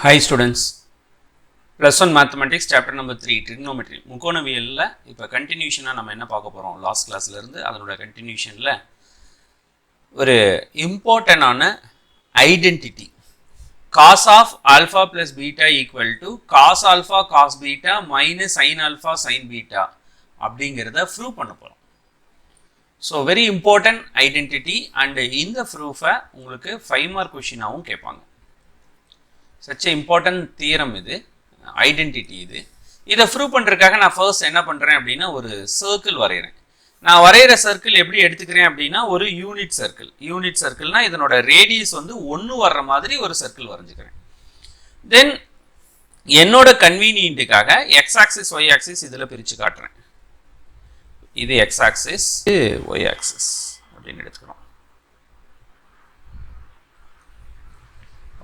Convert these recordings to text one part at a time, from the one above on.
Hi students, plus 1 mathematics chapter number 3 trigonometry முக்கோணவியல்ல இப்ப கண்டினியூஷனா நம்ம என்ன பார்க்க போறோம் லாஸ்ட் கிளாஸ்ல இருந்து அதனோட கண்டினியூஷன்ல ஒரு இம்பார்ட்டன்டான identity cos of alpha plus beta equal to cos alpha cos beta minus sin alpha sin beta அப்படிங்கறத ப்ரூவ் பண்ண போறோம். So very important identity and இந்த ப்ரூஃபை உங்களுக்கு 5 மார்க் क्वेश्चनआவும் கேட்பாங்க. such a important theorem இது ஐடென்டிட்டி இது. இதை ப்ரூவ் பண்றதுக்காக நான் ஃபர்ஸ்ட் என்ன பண்றேன் அப்படின்னா ஒரு சர்க்கிள் வரைகிறேன். நான் வரைகிற சர்க்கிள் எப்படி எடுத்துக்கிறேன் அப்படின்னா ஒரு யூனிட் சர்க்கிள். யூனிட் சர்க்கிள்னா இதனோட ரேடியஸ் வந்து 1 வர்ற மாதிரி ஒரு சர்க்கிள் வரைஞ்சுக்கிறேன். தென் என்னோட கன்வீனியன்ட்டுக்காக எக்ஸ் ஆக்சிஸ் ஒய் ஆக்சிஸ் இதில் பிரித்து காட்டுறேன். இது எக்ஸ் ஆக்சிஸ், இது ஒய் ஆக்சிஸ் அப்படின்னு எடுத்துக்கிறோம்.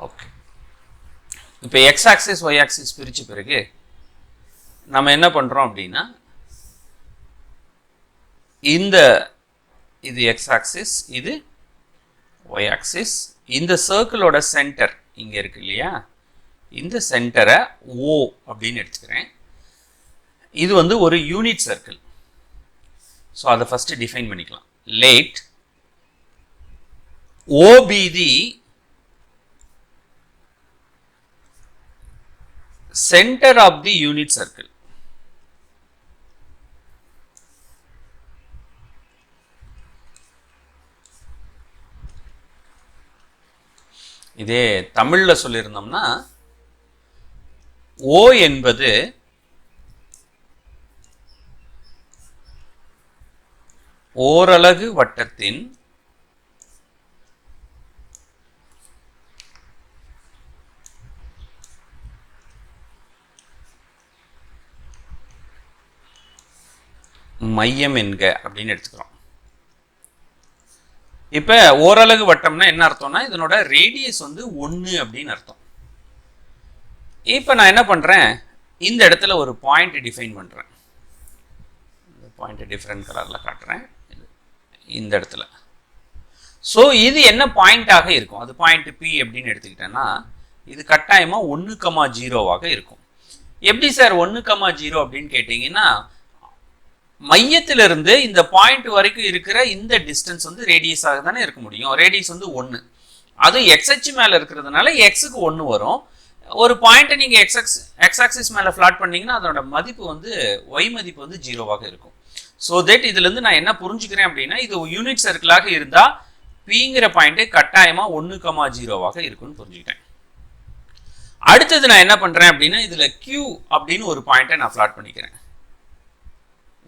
ஓகே, இப்போ எக்ஸ் ஆக்சிஸ் ஒய் ஆக்சிஸ் பிரித்த பிறகு நம்ம என்ன பண்ணுறோம் அப்படின்னா இது எக்ஸ் ஆக்சிஸ், இது ஒய் ஆக்சிஸ். இந்த சர்க்கிளோட சென்டர் இங்கே இருக்கு இல்லையா, இந்த சென்டரை ஓ அப்படின்னு எடுத்துக்கிறேன். இது வந்து ஒரு யூனிட் சர்க்கிள். ஸோ அதை ஃபஸ்ட்டு டிஃபைன் பண்ணிக்கலாம். Let O be the center of the unit circle. இதே தமிழ்ல சொல்லியிருந்தோம்னா O என்பது ஓரலகு வட்டத்தின் மையம் என்க அப்படின்னு எடுத்துக்கிறோம். இப்ப ஓரலகு வட்டம்னா என்ன அர்த்தம்னா இதனோட ரேடியஸ் வந்து 1 அப்படின்னு அர்த்தம். இப்ப நான் என்ன பண்றேன், இந்த இடத்துல ஒரு பாயிண்ட் டிஃபைன் பண்றேன். இந்த பாயிண்ட் டிஃபரண்ட் கலர்ல காட்டுறேன் இந்த இடத்துல. ஸோ இது என்ன பாயிண்டாக இருக்கும், அது பாயிண்ட் பி அப்படின்னு எடுத்துக்கிட்டேன்னா இது கட்டாயமா 1,0 இருக்கும். எப்படி சார் 1,0 அப்படின்னு கேட்டீங்கன்னா மையத்திலிருந்து இந்த பாயிண்ட் வரைக்கும் இருக்கிற இந்த டிஸ்டன்ஸ் வந்து ரேடியஸாக தானே இருக்க முடியும். ரேடியஸ் வந்து 1, அது எக்ஸ் அச்சு மேலே இருக்கிறதுனால எக்ஸுக்கு 1 வரும். ஒரு பாயிண்ட்டை நீங்கள் எக்ஸ் ஆக்சிஸ் மேலே ஃப்ளாட் பண்ணீங்கன்னா அதோட மதிப்பு வந்து ஒய் மதிப்பு வந்து 0 இருக்கும். ஸோ தட் இதுலேருந்து நான் என்ன புரிஞ்சுக்கிறேன் அப்படின்னா இது யூனிட் சர்க்கிளாக இருந்தால் பிங்கிற பாயிண்ட்டு கட்டாயமாக 1,0 இருக்குன்னு புரிஞ்சுக்கிட்டேன். அடுத்தது நான் என்ன பண்ணுறேன் அப்படின்னா இதில் Q அப்படின்னு ஒரு பாயிண்ட்டை நான் ஃப்ளாட் பண்ணிக்கிறேன்.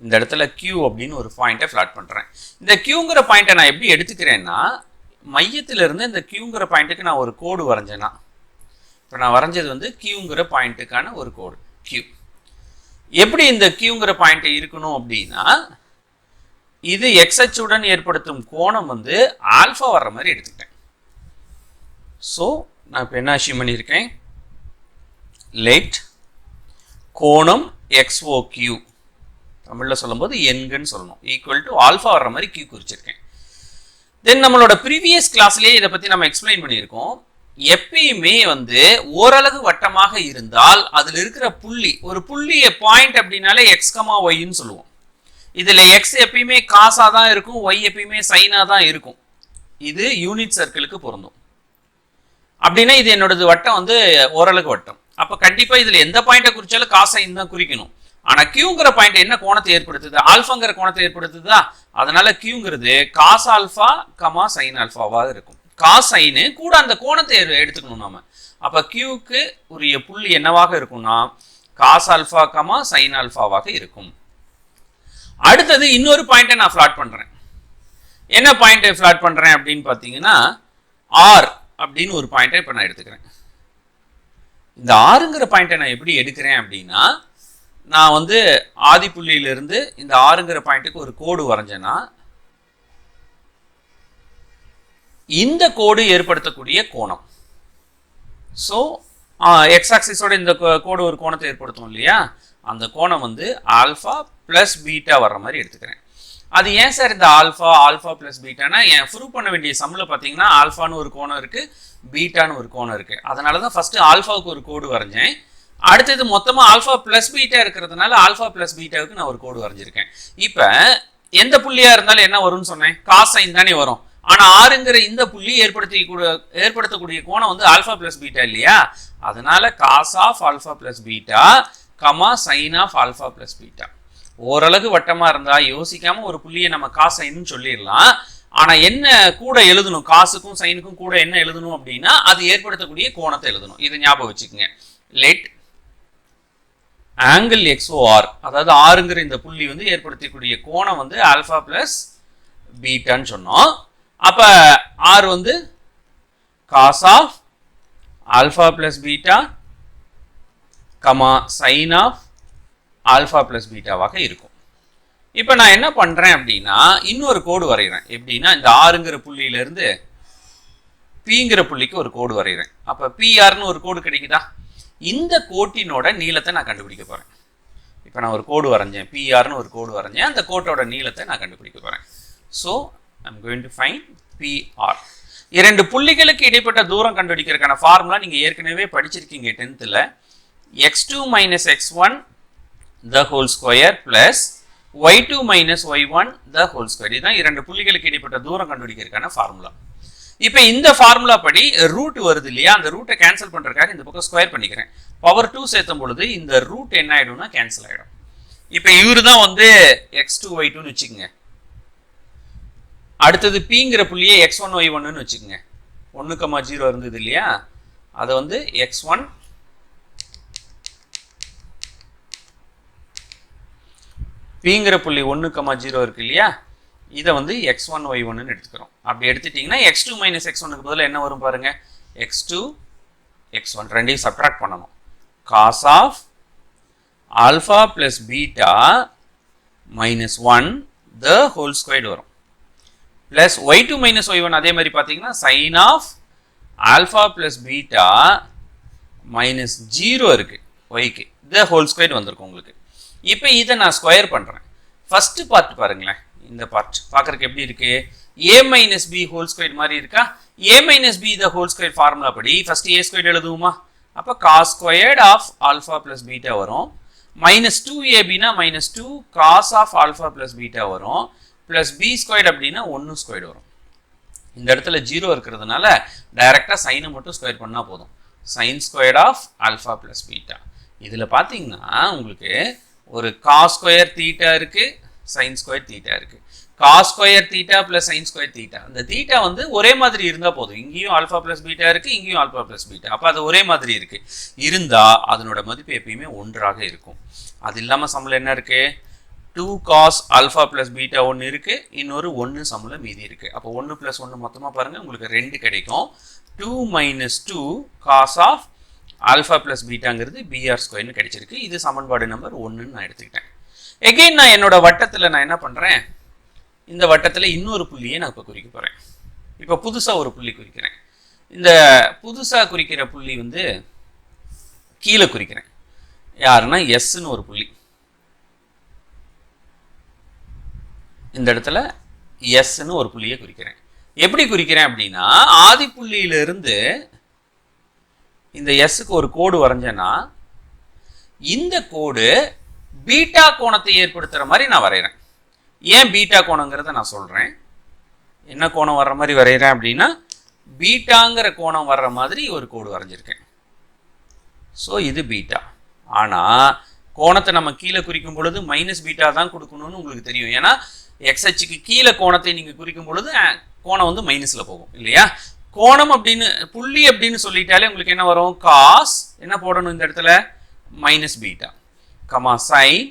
இந்த இடத்துல Q அப்படின்னு ஒரு பாயிண்ட்டை ஃப்ளாட் பண்ணுறேன். இந்த Qங்கிற பாயிண்ட்டை நான் எப்படி எடுத்துக்கிறேன்னா மையத்திலிருந்து இந்த Qங்கிற பாயிண்ட்டுக்கு நான் ஒரு கோடு வரைஞ்சேன்னா, இப்போ நான் வரைஞ்சது வந்து Qங்கிற பாயிண்ட்டுக்கான ஒரு கோடு Q. எப்படி இந்த Qங்கிற பாயிண்ட் இருக்கணும் அப்படின்னா இது எக்ஸ் அச்சுடன் ஏற்படுத்தும் கோணம் வந்து ஆல்ஃபா வர்ற மாதிரி எடுத்துக்கிட்டேன். ஸோ நான் இப்போ என்ன அச்சீவ் பண்ணியிருக்கேன், லெட் கோணம் XOQ தமிழில் சொல்லும்போது எண்கன்னு சொல்லணும், ஈக்குவல் டு ஆல்ஃபா வர்ற மாதிரி Q குறிச்சிருக்கேன். தென் நம்மளோட ப்ரீவியஸ் கிளாஸ்லேயே இதை பற்றி நம்ம எக்ஸ்பிளைன் பண்ணியிருக்கோம். எப்பயுமே வந்து ஓரலகு வட்டமாக இருந்தால் அதில் இருக்கிற புள்ளி, ஒரு புள்ளியை பாயிண்ட் அப்படின்னாலே எக்ஸ் கமா ஒய்ன்னு சொல்லுவோம். இதில் எக்ஸ் எப்பயுமே காசாக தான் இருக்கும், ஒய் எப்பயுமே சைனாக தான் இருக்கும். இது யூனிட் சர்க்கிளுக்கு பொருந்தும். அப்படின்னா இது என்னோடது வட்டம் வந்து ஓரலகு வட்டம். அப்போ கண்டிப்பாக இதில் எந்த பாயிண்ட்டை குறிச்சாலும் காசைன் தான் குறிக்கணும். ஆனா Qங்கிற பாயிண்ட் என்ன கோணத்தை ஏற்படுத்துது, ஆல்ஃபாங்கிற கோணத்தை ஏற்படுத்துதா, அதனால Qங்கிறது காஸ் ஆல்ஃபா கமா சைன் ஆல்ஃபாவாக இருக்கும். காஸ் சைனு கூட அந்த கோணத்தை எடுத்துக்கணும் நாம. அப்ப Qக்கு உரிய புள்ளி என்னவாக இருக்கும்னா காஸ் ஆல்ஃபா கமா சைன் ஆல்ஃபாவாக இருக்கும். அடுத்தது இன்னொரு பாயிண்டை நான் ஃப்ளாட் பண்றேன். என்ன பாயிண்டை ஃப்ளாட் பண்றேன் அப்படின்னு பாத்தீங்கன்னா ஆர் அப்படின்னு ஒரு பாயிண்டை இப்ப நான் எடுத்துக்கிறேன். இந்த ஆறுங்கிற பாயிண்டை நான் எப்படி எடுக்கிறேன் அப்படின்னா நான் வந்து ஆதி புள்ளியிலிருந்து இந்த ஆறுங்கிற பாயிண்ட்டுக்கு ஒரு கோடு வரைஞ்சேன்னா இந்த கோடு ஏற்படுத்தக்கூடிய கோணம், ஸோ எக்ஸ் ஆக்சிஸோட இந்த கோடு ஒரு கோணத்தை ஏற்படுத்தும் இல்லையா, அந்த கோணம் வந்து ஆல்ஃபா பிளஸ் பீட்டா வர்ற மாதிரி எடுத்துக்கிறேன். அது ஏன் சார் இந்த ஆல்ஃபா பிளஸ் பீட்டானா ப்ரூவ் பண்ண வேண்டிய சம்மில் பார்த்தீங்கன்னா ஆல்ஃபான்னு ஒரு கோணம் இருக்குது, பீட்டான்னு ஒரு கோணம் இருக்குது. அதனால தான் ஃபஸ்ட்டு ஆல்ஃபாவுக்கு ஒரு கோடு வரைஞ்சேன். அடுத்தது மொத்தமாக ஆல்ஃபா பிளஸ் பீட்டா இருக்கிறதுனால ஆல்ஃபா பிளஸ் பீட்டாவுக்கு நான் ஒரு கோடு வரைஞ்சிருக்கேன். இப்போ எந்த புள்ளியாக இருந்தாலும் என்ன வரும்னு சொன்னேன், காஸ் சைன் தானே வரும். ஆனால் ஆறுங்கிற இந்த புள்ளி ஏற்படுத்தக்கூடிய கோணம் வந்து ஆல்ஃபா பிளஸ் பீட்டா இல்லையா? அதனால cos of alpha plus beta comma sine of alpha plus beta. ஓரளவு வட்டமா இருந்தா யோசிக்காம ஒரு புள்ளியை நம்ம காஸ் சைன்னு சொல்லிடலாம். ஆனா என்ன கூட எழுதணும், காசுக்கும் சைனுக்கும் கூட என்ன எழுதணும் அப்படின்னா அது ஏற்படுத்தக்கூடிய கோணத்தை எழுதணும். இதை ஞாபகம் வச்சுக்கோங்க. லெட் ஆங்கிள் XOR, அதாவது ஆறுங்கிற இந்த புள்ளி வந்து ஏற்படுத்தக்கூடிய கோணம் வந்து ஆல்ஃபா பிளஸ் பீட்டான்னு சொன்னோம். அப்ப ஆர் வந்து cos of alpha plus beta comma sine of alpha plus பீட்டாவாக இருக்கும். இப்போ நான் என்ன பண்றேன் அப்படின்னா இன்னொரு கோடு வரைகிறேன். எப்படின்னா இந்த ஆறுங்கிற புள்ளியிலிருந்து பிங்கிற புள்ளிக்கு ஒரு கோடு வரைகிறேன். அப்போ பிஆர்னு ஒரு கோடு கிடைக்குதா? இந்த கோட்டினோட நீளத்தை நான் கண்டுபிடிக்க போறேன். இப்போ நான் ஒரு கோடு வரைஞ்சேன், பிஆர்னு ஒரு கோடு வரைஞ்சேன். அந்த கோட்டோட நீளத்தை நான் கண்டுபிடிக்க போறேன். So I'm going to find PR. இரண்டு புள்ளிகளுக்கு இடைப்பட்ட தூரம் கண்டுபிடிக்கிறதுக்கான ஃபார்முலா நீங்க ஏற்கனவே படிச்சிருக்கீங்க 10th. x2 minus x1 the whole square plus y2 minus y1 the whole square. இதுதான் இரண்டு புள்ளிகளுக்கு இடைப்பட்ட தூரம் கண்டுபிடிக்கிறதுக்கான ஃபார்முலா. இப்போ இந்த ஃபார்முலா படி ரூட் வருது இல்லையா, அந்த ரூட்டை கேன்சல் பண்றதுக்காக இந்த பக்கம் ஸ்கொயர் பண்ணிக்கிறேன். பவர் 2 சேர்த்தும் பொழுது இந்த ரூட் என்ன ஆயிடும்னா கேன்சல் ஆயிடும். இப்போ இவரு தான் வந்து x2 y2ன்னு வச்சுக்கோங்க. அடுத்தது பிங்கிற புள்ளியே x1 y1ன்னு வச்சுக்கோங்க. 1,0 இருந்தது இல்லையா, அதை வந்து x1 பிங்கிற புள்ளி 1,0 இருக்கு இல்லையா, இதை வந்து x1 y1ன்னு எடுத்துக்கிறோம். அப்படி எடுத்துட்டீங்கன்னா x2 மைனஸ் x1க்கு பதிலாக என்ன வரும் பாருங்க, x2 x1 ரெண்டையும் சப்ட்ராக்ட் பண்ணணும். Cos of alpha plus beta minus 1 the whole squared வரும். பிளஸ் y2 மைனஸ் y1 அதே மாதிரி பார்த்தீங்கன்னா sine of alpha plus beta minus 0 இருக்கு ஒய்க்கு, த ஹோல் ஸ்கொயர்டு வந்திருக்கும் உங்களுக்கு. இப்போ இதை நான் ஸ்கொயர் பண்ணுறேன். ஃபர்ஸ்ட் பார்ட் பாருங்களேன், இந்த பார்ட் பார்க்கறதுக்கு எப்படி இருக்கு, a minus B whole square மாதிரி இருக்கா. a minus B the whole square formula படி ஃபர்ஸ்ட் a ஸ்கொயர் எழுதுவோமா, அப்போ cos squared of alpha plus beta வரும். Minus 2ab minus 2 cos of alpha plus beta வரும். பிளஸ் பி ஸ்கொயர்ட் அப்படின்னா 1 squared வரும். இந்த இடத்துல 0 இருக்கிறதுனால டைரக்டா சைனை மட்டும் ஸ்கொயர் பண்ணா போதும். Sine squared of alpha plus beta. இதுல பாத்தீங்கன்னா உங்களுக்கு ஒரு காஸ் ஸ்கொயர் தீட்டா இருக்கு, சைன் ஸ்கொயர் தீட்டா இருக்கு. Cos square theta plus sine square theta, இந்த தீட்டா வந்து ஒரே மாதிரி இருந்தா போதும். இங்கேயும் ஆல்ஃபா பிளஸ் பீட்டா இருக்கு, இங்கேயும் ஆல்ஃபா பிளஸ் பீட்டா, அப்ப அது ஒரே மாதிரி இருக்கு இருந்தா அதனோட மதிப்பு எப்பயுமே ஒன்றாக இருக்கும். அது இல்லாம சம்ல என்ன இருக்கு, 2 cos ஆல்ஃபா பிளஸ் பீட்டா ஒன்று இருக்கு, இன்னொரு 1 சம்ல மீதி இருக்கு. அப்போ 1 பிளஸ் 1 மொத்தமா பாருங்க உங்களுக்கு 2 கிடைக்கும். 2 minus 2 cos of alpha plus பீட்டாங்கிறது பிஆர் ஸ்கொயர்னு கிடைச்சிருக்கு. இது சமன்பாடு நம்பர் 1ன்னு நான் எடுத்துக்கிட்டேன். எகைன் நான் என்னோட வட்டத்தில் நான் என்ன பண்றேன், இந்த வட்டத்தில் இன்னொரு புள்ளியை நான் இப்போ குறிக்க போறேன். இப்போ புதுசா ஒரு புள்ளி குறிக்கிறேன். இந்த புதுசா குறிக்கிற புள்ளி வந்து கீழே குறிக்கிறேன். யாருன்னா எஸ்ன்னு ஒரு புள்ளி. இந்த இடத்துல எஸ்ன்னு ஒரு புள்ளியை குறிக்கிறேன். எப்படி குறிக்கிறேன் அப்படின்னா, ஆதி புள்ளியிலிருந்து இந்த எஸ்க்கு ஒரு கோடு வரைஞ்சேன்னா இந்த கோடு பீட்டா கோணத்தை ஏற்படுத்துற மாதிரி நான் வரைகிறேன். ஏன் பீட்டா கோணங்கிறத நான் சொல்றேன். என்ன கோணம் வர்ற மாதிரி வரைகிறேன் அப்படின்னா, பீட்டாங்கிற கோணம் வர்ற மாதிரி ஒரு கோடு வரைஞ்சிருக்கேன். ஸோ இது பீட்டா. ஆனா கோணத்தை நம்ம கீழே குறிக்கும் பொழுது மைனஸ் பீட்டா தான் கொடுக்கணும்னு உங்களுக்கு தெரியும். ஏன்னா எக்ஸ் அச்சுக்கு கீழே கோணத்தை நீங்க குறிக்கும் பொழுது கோணம் வந்து மைனஸ்ல போகும் இல்லையா. கோணம் அப்படின்னு புள்ளி அப்படின்னு சொல்லிட்டாலே உங்களுக்கு என்ன வரும், காஸ் என்ன போடணும் இந்த இடத்துல, minus beta comma sine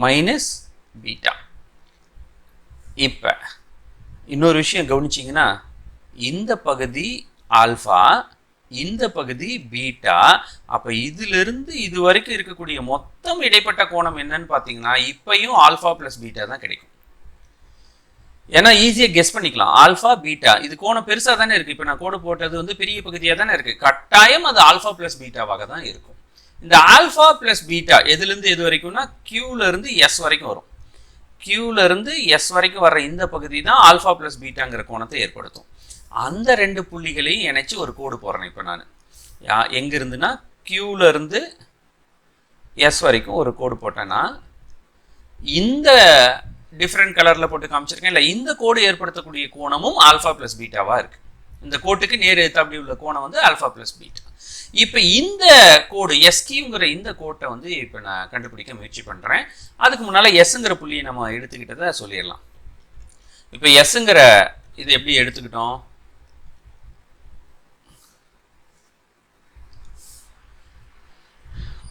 minus beta. இப்ப இன்னொரு விஷயம் கவனிச்சிங்கன்னா, இந்த பகுதி ஆல்ஃபா, இந்த பகுதி பீட்டா. அப்ப இதுல இருந்து இது வரைக்கும் இருக்கக்கூடிய மொத்தம் இடைப்பட்ட கோணம் என்னன்னு பாத்தீங்கன்னா இப்பயும் ஆல்ஃபா பிளஸ் பீட்டா தான் கிடைக்கும். ஏன்னா ஈஸியா கெஸ் பண்ணிக்கலாம். ஆல்ஃபா பீட்டா இது கோணம் பெருசா தானே இருக்கு. இப்ப நான் கோடு போட்டது வந்து பெரிய பகுதியா தானே இருக்கு. கட்டாயம் அது ஆல்ஃபா பிளஸ் பீட்டாவாக தான் இருக்கும். இந்த ஆல்ஃபா பிளஸ் பீட்டா எதுல இருந்து எது வரைக்கும்னா கியூல இருந்து எஸ் வரைக்கும் வரும். Qல இருந்து S வரைக்கும் வர்ற இந்த பகுதி தான் ஆல்ஃபா பிளஸ் பீட்டாங்கிற கோணத்தை ஏற்படுத்தும். அந்த ரெண்டு புள்ளிகளையும் இணைச்சு ஒரு கோடு போடுறேன். இப்போ நான் எங்க இருந்துன்னா Qல இருந்து S வரைக்கும் ஒரு கோடு போட்டேன்னா இந்த டிஃப்ரெண்ட் கலர்ல போட்டு காமிச்சிருக்கேன் இல்லை, இந்த கோடு ஏற்படுத்தக்கூடிய கோணமும் ஆல்ஃபா பிளஸ் பீட்டாவா இருக்கு. இந்த கோட்டுக்கு நேர் எதிர்த்தாப்புல உள்ள கோணம் வந்து ஆல்ஃபா பிளஸ் பீட்டா. இப்போ இந்த கோடு எஸ்கியூங்கிற இந்த கோட்டை வந்து இப்போ நான் கண்டுபிடிக்க முயற்சி பண்ணுறேன். அதுக்கு முன்னால் எஸ்ங்கிற புள்ளியை நம்ம எடுத்துக்கிட்டதை சொல்லிடலாம். இப்போ எஸ்ங்கிற இது எப்படி எடுத்துக்கிட்டோம்?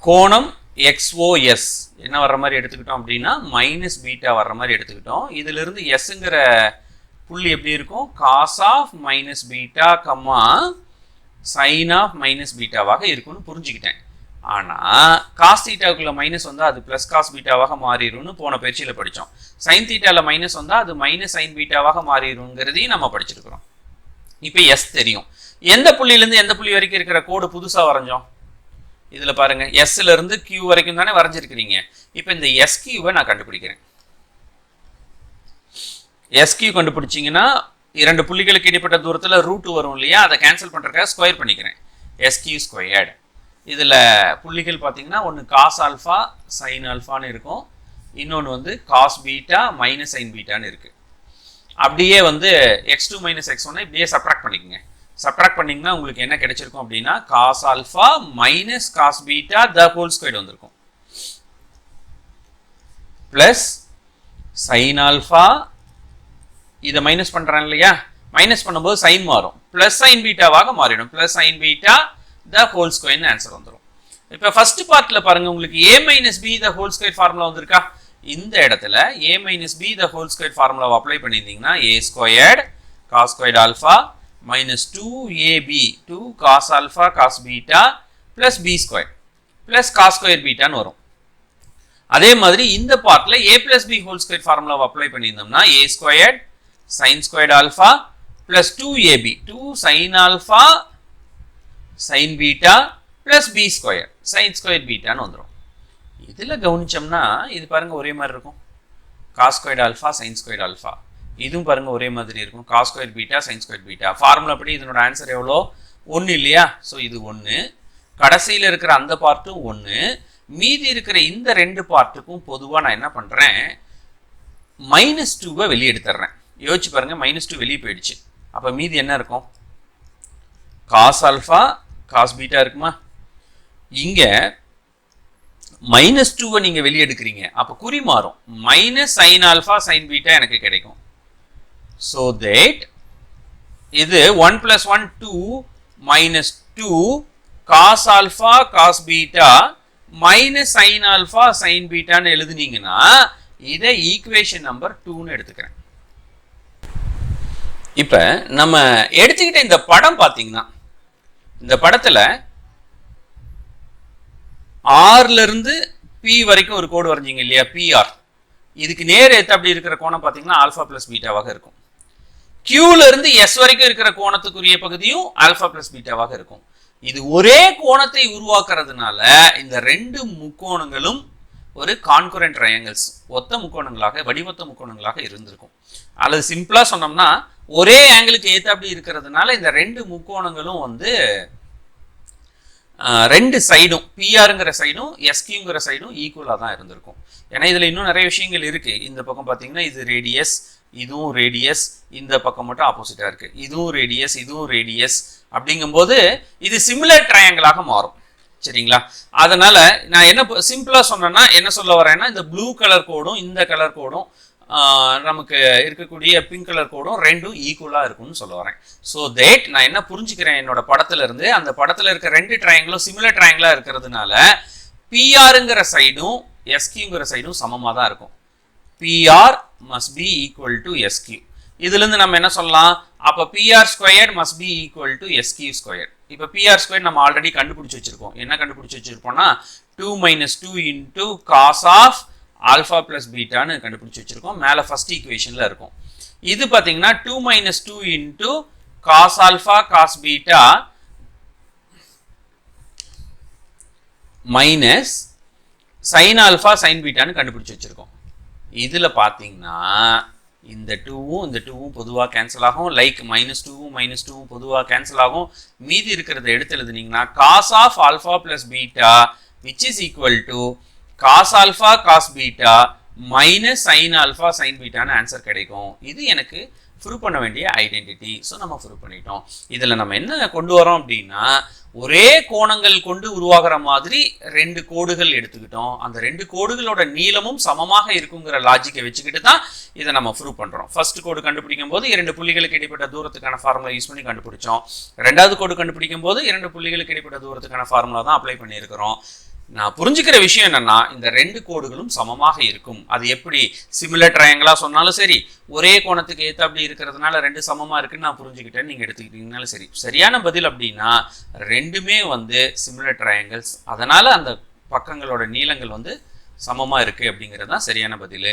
கோணம் XOS என்ன வர்ற மாதிரி எடுத்துக்கிட்டோம் அப்படின்னா மைனஸ் பீட்டா வர்ற மாதிரி எடுத்துக்கிட்டோம். இதிலிருந்து எஸ்ங்கிற புள்ளி எப்படி இருக்கும்? Cos of minus beta comma sine of minus பீட்டாவாக இருக்கும்னு புரிஞ்சுக்கிட்டேன். ஆனால் காஸ் தீட்டாவுக்குள்ள மைனஸ் வந்தால் அது ப்ளஸ் காஸ் பீட்டாவாக மாறிடும்னு போன பயிற்சியில் படித்தோம். சைன் தீட்டாவில் மைனஸ் வந்தால் அது மைனஸ் சைன் பீட்டாவாக மாறிடுங்கிறதையும் நம்ம படிச்சிருக்கிறோம். இப்போ எஸ் தெரியும். எந்த புள்ளியிலேருந்து எந்த புள்ளி வரைக்கும் இருக்கிற கோடு புதுசாக வரைஞ்சோம்? இதில் பாருங்க, எஸ்ல இருந்து கியூ வரைக்கும் தானே வரைஞ்சிருக்கிறீங்க. இப்போ இந்த எஸ்கியூவை நான் கண்டுபிடிக்கிறேன். எஸ்கியூ கண்டுபிடிச்சிங்கன்னா இரண்டு புள்ளிகளுக்கு இடைப்பட்ட தூரத்தில் ரூட் வரும் இல்லையா, அதை கேன்சல் பண்ணுறதுக்காக ஸ்கொயர் பண்ணிக்கிறேன். எஸ்கியூ ஸ்கொயர்டு. இதில் புள்ளிகள் பார்த்தீங்கன்னா ஒன்று காஸ் ஆல்ஃபா சைன் ஆல்ஃபான்னு இருக்கும், இன்னொன்று வந்து காஸ் பீட்டா மைனஸ் சைன் பீட்டான்னு இருக்குது. அப்படியே வந்து x2 மைனஸ் x1 இப்படியே சப்ராக்ட் பண்ணிக்கோங்க. சப்ராக்ட் பண்ணிங்கன்னா உங்களுக்கு என்ன கிடைச்சிருக்கும் அப்படின்னா cos alpha minus cos beta the whole squared வந்திருக்கும், ப்ளஸ் சைன் ஆல்ஃபா. இதை மைனஸ் பண்ணுறேன் இல்லையா, மைனஸ் பண்ணும்போது சைன் மாறும், ப்ளஸ் சைன் பீட்டாவாக மாறிடும், plus sine beta the whole ஸ்கொயர்னு ஆன்சர் வந்துடும். இப்போ ஃபர்ஸ்ட் பார்ட்டில் பாருங்க, உங்களுக்கு a minus B the whole square formula வந்திருக்கா? இந்த இடத்துல a minus B the whole square ஃபார்முலாவை அப்ளை பண்ணியிருந்தீங்கன்னா a squared cos squared alpha minus 2ab 2 cos alpha cos beta plus B square plus cos square பீட்டான்னு வரும். அதே மாதிரி இந்த பார்ட்டில் a plus B whole square ஃபார்முலாவை அப்ளை பண்ணியிருந்தோம்னா a squared sign squared alpha plus 2ab 2 sine alpha sine beta plus B square sine square பீட்டான்னு வந்துடும். இதில் கவனிச்சோம்னா இது பாருங்க ஒரே மாதிரி இருக்கும், cos squared alpha sine squared alpha. இதுவும் பாருங்க ஒரே மாதிரி இருக்கும், cos square beta sine square beta. Formula படி இதனோட ஆன்சர் எவ்வளோ? 1 இல்லையா? ஸோ இது 1. கடைசியில் இருக்கிற அந்த பார்ட்டும் 1. மீதி இருக்கிற இந்த ரெண்டு பார்ட்டுக்கும் பொதுவாக நான் என்ன பண்ணுறேன், -2வை வெளியே எடுத்துடுறேன். யோசிச்சு பாருங்க, -2 வெளியே போயிடுச்சு. அப்போ மீதி என்ன இருக்கும்? காஸ் ஆல்ஃபா காஸ் பீட்டா இருக்குமா? இங்கே -2வை நீங்கள் வெளியே எடுக்கிறீங்க, அப்போ குறி மாறும், minus sine alpha sine beta எனக்கு கிடைக்கும். ஸோ தேட் இது 1 + 1 2 minus 2 cos alpha cos beta minus sine alpha sign பீட்டான்னு எழுதுனீங்கன்னா இதை ஈக்குவேஷன் நம்பர் 2ன்னு எடுத்துக்கிறேன். இப்போ நம்ம எடுத்துக்கிட்ட இந்த படம் பார்த்தீங்கன்னா, இந்த படத்தில் ஆர்ல இருந்து பி வரைக்கும் ஒரு கோடு வரைஞ்சிங்க இல்லையா, பிஆர். இதுக்கு நேர் எடுத்து அப்படி இருக்கிற கோணம் பார்த்தீங்கன்னா ஆல்ஃபா பிளஸ் பீட்டாவாக இருக்கும். கியூல இருந்து எஸ் வரைக்கும் இருக்கிற கோணத்துக்குரிய பகுதியும் ஆல்ஃபா பிளஸ் பீட்டாவாக இருக்கும். இது ஒரே கோணத்தை உருவாக்குறதுனால இந்த ரெண்டு முக்கோணங்களும் ஒரு கான்குரண்ட் ட்ரையாங்கிள்ஸ், ஒத்த முக்கோணங்களாக வடிவொத்த முக்கோணங்களாக இருந்திருக்கும். அல்லது சிம்பிளா சொன்னோம்னா ஒரே ஆங்கிளுக்கு ஏத்தாப்படி இருக்கிறதுனால இந்த ரெண்டு முக்கோணங்களும் வந்து ரெண்டு சைடும், பிஆருங்கிற சைடும் எஸ்கியூங்கிற சைடும் ஈக்குவலாக தான் இருந்திருக்கும். ஏன்னா இதில் இன்னும் நிறைய விஷயங்கள் இருக்குது. இந்த பக்கம் பார்த்தீங்கன்னா இது ரேடியஸ், இதுவும் ரேடியஸ், இந்த பக்கம் மட்டும் ஆப்போசிட்டாக இருக்குது, இதுவும் ரேடியஸ் இதுவும் ரேடியஸ். அப்படிங்கும்போது இது சிமிலர் ட்ரையாங்கிளாக மாறும். சரிங்களா? அதனால நான் என்ன சிம்பிளாக சொன்னேன்னா என்ன சொல்ல வரேன்னா, இந்த ப்ளூ கலர் கோடும் இந்த கலர் கோடும் நமக்கு இருக்கக்கூடிய பிங்க் கலர் கோடும் ரெண்டும் ஈக்குவலாக இருக்கும்னு சொல்ல வரேன். ஸோ தேட் நான் என்ன புரிஞ்சுக்கிறேன், என்னோட படத்துல இருந்து அந்த படத்தில் இருக்க ரெண்டு ட்ரையாங்கிளும் சிமிலர் ட்ரையாங்கிளாக இருக்கிறதுனால பிஆருங்கிற சைடும் எஸ்கியூங்கிற சைடும் சமமாக தான் இருக்கும். PR must be equal to SQ. இதுலேருந்து நம்ம என்ன சொல்லலாம், அப்போ PR squared must be equal to SQ square. இப்போ பிஆர் ஸ்கொயர் நம்ம ஆல்ரெடி கண்டுபிடிச்சி வச்சிருக்கோம். என்ன கண்டுபிடிச்சி வச்சிருப்போம்னா 2 - 2 into cos of alpha plus பீட்டான்னு கண்டுபிடிச்சி வச்சிருக்கோம். மேலே ஃபர்ஸ்ட் ஈக்குவேஷன்ல இருக்கும். இது பார்த்தீங்கன்னா 2 - 2 into cos alpha cos beta minus sine alpha sign பீட்டான்னு கண்டுபிடிச்சி வச்சிருக்கோம். இதில் பார்த்தீங்கன்னா இந்த 2வும் இந்த 2வும் பொதுவாக கேன்சல் ஆகும், லைக் -2வும் -2வும் பொதுவாக கேன்சல் ஆகும். மீதி இருக்கிறத எடுத்து எழுதுனீங்கன்னா cos of alpha plus beta which is equal to cos alpha cos beta minus sin alpha sin beta ன்னு ஆன்சர் கிடைக்கும். இது எனக்கு ப்ரூவ் பண்ண வேண்டிய ஐடென்டிட்டி. ஸோ நம்ம ப்ரூவ் பண்ணிட்டோம். இதில் நம்ம என்ன கொண்டு வரோம் அப்படின்னா, ஒரே கோணங்கள் கொண்டு உருவாகிற மாதிரி 2 கோடுகள் எடுத்துக்கிட்டோம். அந்த 2 கோடுகளோட நீளமும் சமமாக இருக்குங்கிற லாஜிக்கை வச்சுக்கிட்டு தான் இதை நம்ம ப்ரூவ் பண்ணுறோம். ஃபர்ஸ்ட் கோடு கண்டுபிடிக்கும் போது 2 புள்ளிகளுக்கு இடைப்பட்ட தூரத்துக்கான ஃபார்முலா யூஸ் பண்ணி கண்டுபிடிச்சோம். ரெண்டாவது கோடு கண்டுபிடிக்கும் போது 2 புள்ளிகளுக்கு இடைப்பட்ட தூரத்துக்கான ஃபார்முலா தான் அப்ளை பண்ணியிருக்கிறோம். நான் புரிஞ்சுக்கிற விஷயம் என்னன்னா, இந்த 2 கோடுகளும் சமமாக இருக்கும். அது எப்படி சிமிலர் ட்ரையாங்கிளா சொன்னாலும் சரி, ஒரே கோணத்துக்கு ஏற்ற அப்படி இருக்கிறதுனால 2 சமமா இருக்குன்னு நான் புரிஞ்சுக்கிட்டேன்னு நீங்க எடுத்துக்கிட்டீங்கனாலும் சரி. சரியான பதில் அப்படின்னா ரெண்டுமே சிமிலர் ட்ரையாங்கிள்ஸ், அதனால அந்த பக்கங்களோட நீளங்கள் சமமா இருக்கு அப்படிங்கிறது தான் சரியான பதில்.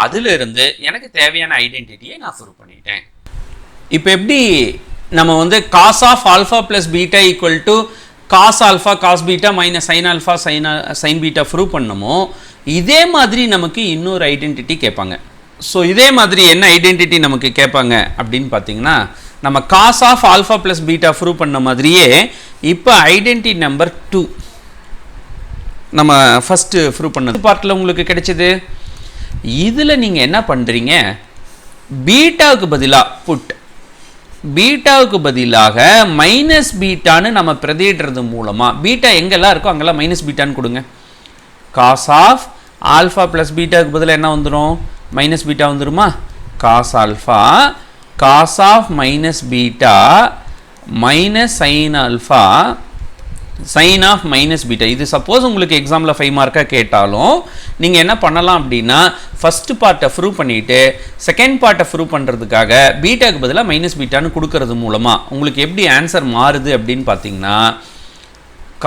அதுல இருந்து எனக்கு தேவையான ஐடென்டிட்டியை நான் ப்ரூவ் பண்ணிட்டேன். இப்போ எப்படி நம்ம cos of alpha plus beta equal to cos alpha cos beta minus sin alpha sin beta prove பண்ணமோ, இதே மாதிரி நமக்கு இன்னொரு ஐடென்டிட்டி கேட்பாங்க. ஸோ இதே மாதிரி என்ன ஐடென்டிட்டி நமக்கு கேட்பாங்க அப்படின்னு பார்த்தீங்கன்னா, நம்ம cos of alpha plus beta prove பண்ண மாதிரியே இப்போ ஐடென்டிட்டி நம்பர் 2 நம்ம ஃபஸ்ட்டு ப்ரூவ் பண்ணது பார்ட்டில் உங்களுக்கு கிடைச்சது. இதில் நீங்கள் என்ன பண்ணுறீங்க, பீட்டாவுக்கு பதிலாக பீட்டாவுக்கு பதிலாக மைனஸ் பீட்டான்னு நம்ம பிரதியிடுறது மூலமாக, பீட்டா எங்கெல்லாம் இருக்கோ அங்கெல்லாம் மைனஸ் பீட்டான்னு கொடுங்க. காஸ் ஆஃப் ஆல்ஃபா ப்ளஸ் பீட்டாவுக்கு பதிலாக என்ன வந்துடும், மைனஸ் பீட்டா வந்துடுமா. Cos alpha cos of minus beta minus sine alpha sine of minus beta. இது சப்போஸ் உங்களுக்கு எக்ஸாமில் 5 மார்க்காக கேட்டாலும் நீங்கள் என்ன பண்ணலாம் அப்படின்னா, ஃபஸ்ட்டு பார்ட்டை ப்ரூவ் பண்ணிவிட்டு செகண்ட் பார்ட்டை ப்ரூவ் பண்ணுறதுக்காக பீட்டாக்கு பதிலாக மைனஸ் பீட்டான்னு கொடுக்கறது மூலமாக உங்களுக்கு எப்படி ஆன்சர் மாறுது அப்படின்னு பார்த்தீங்கன்னா,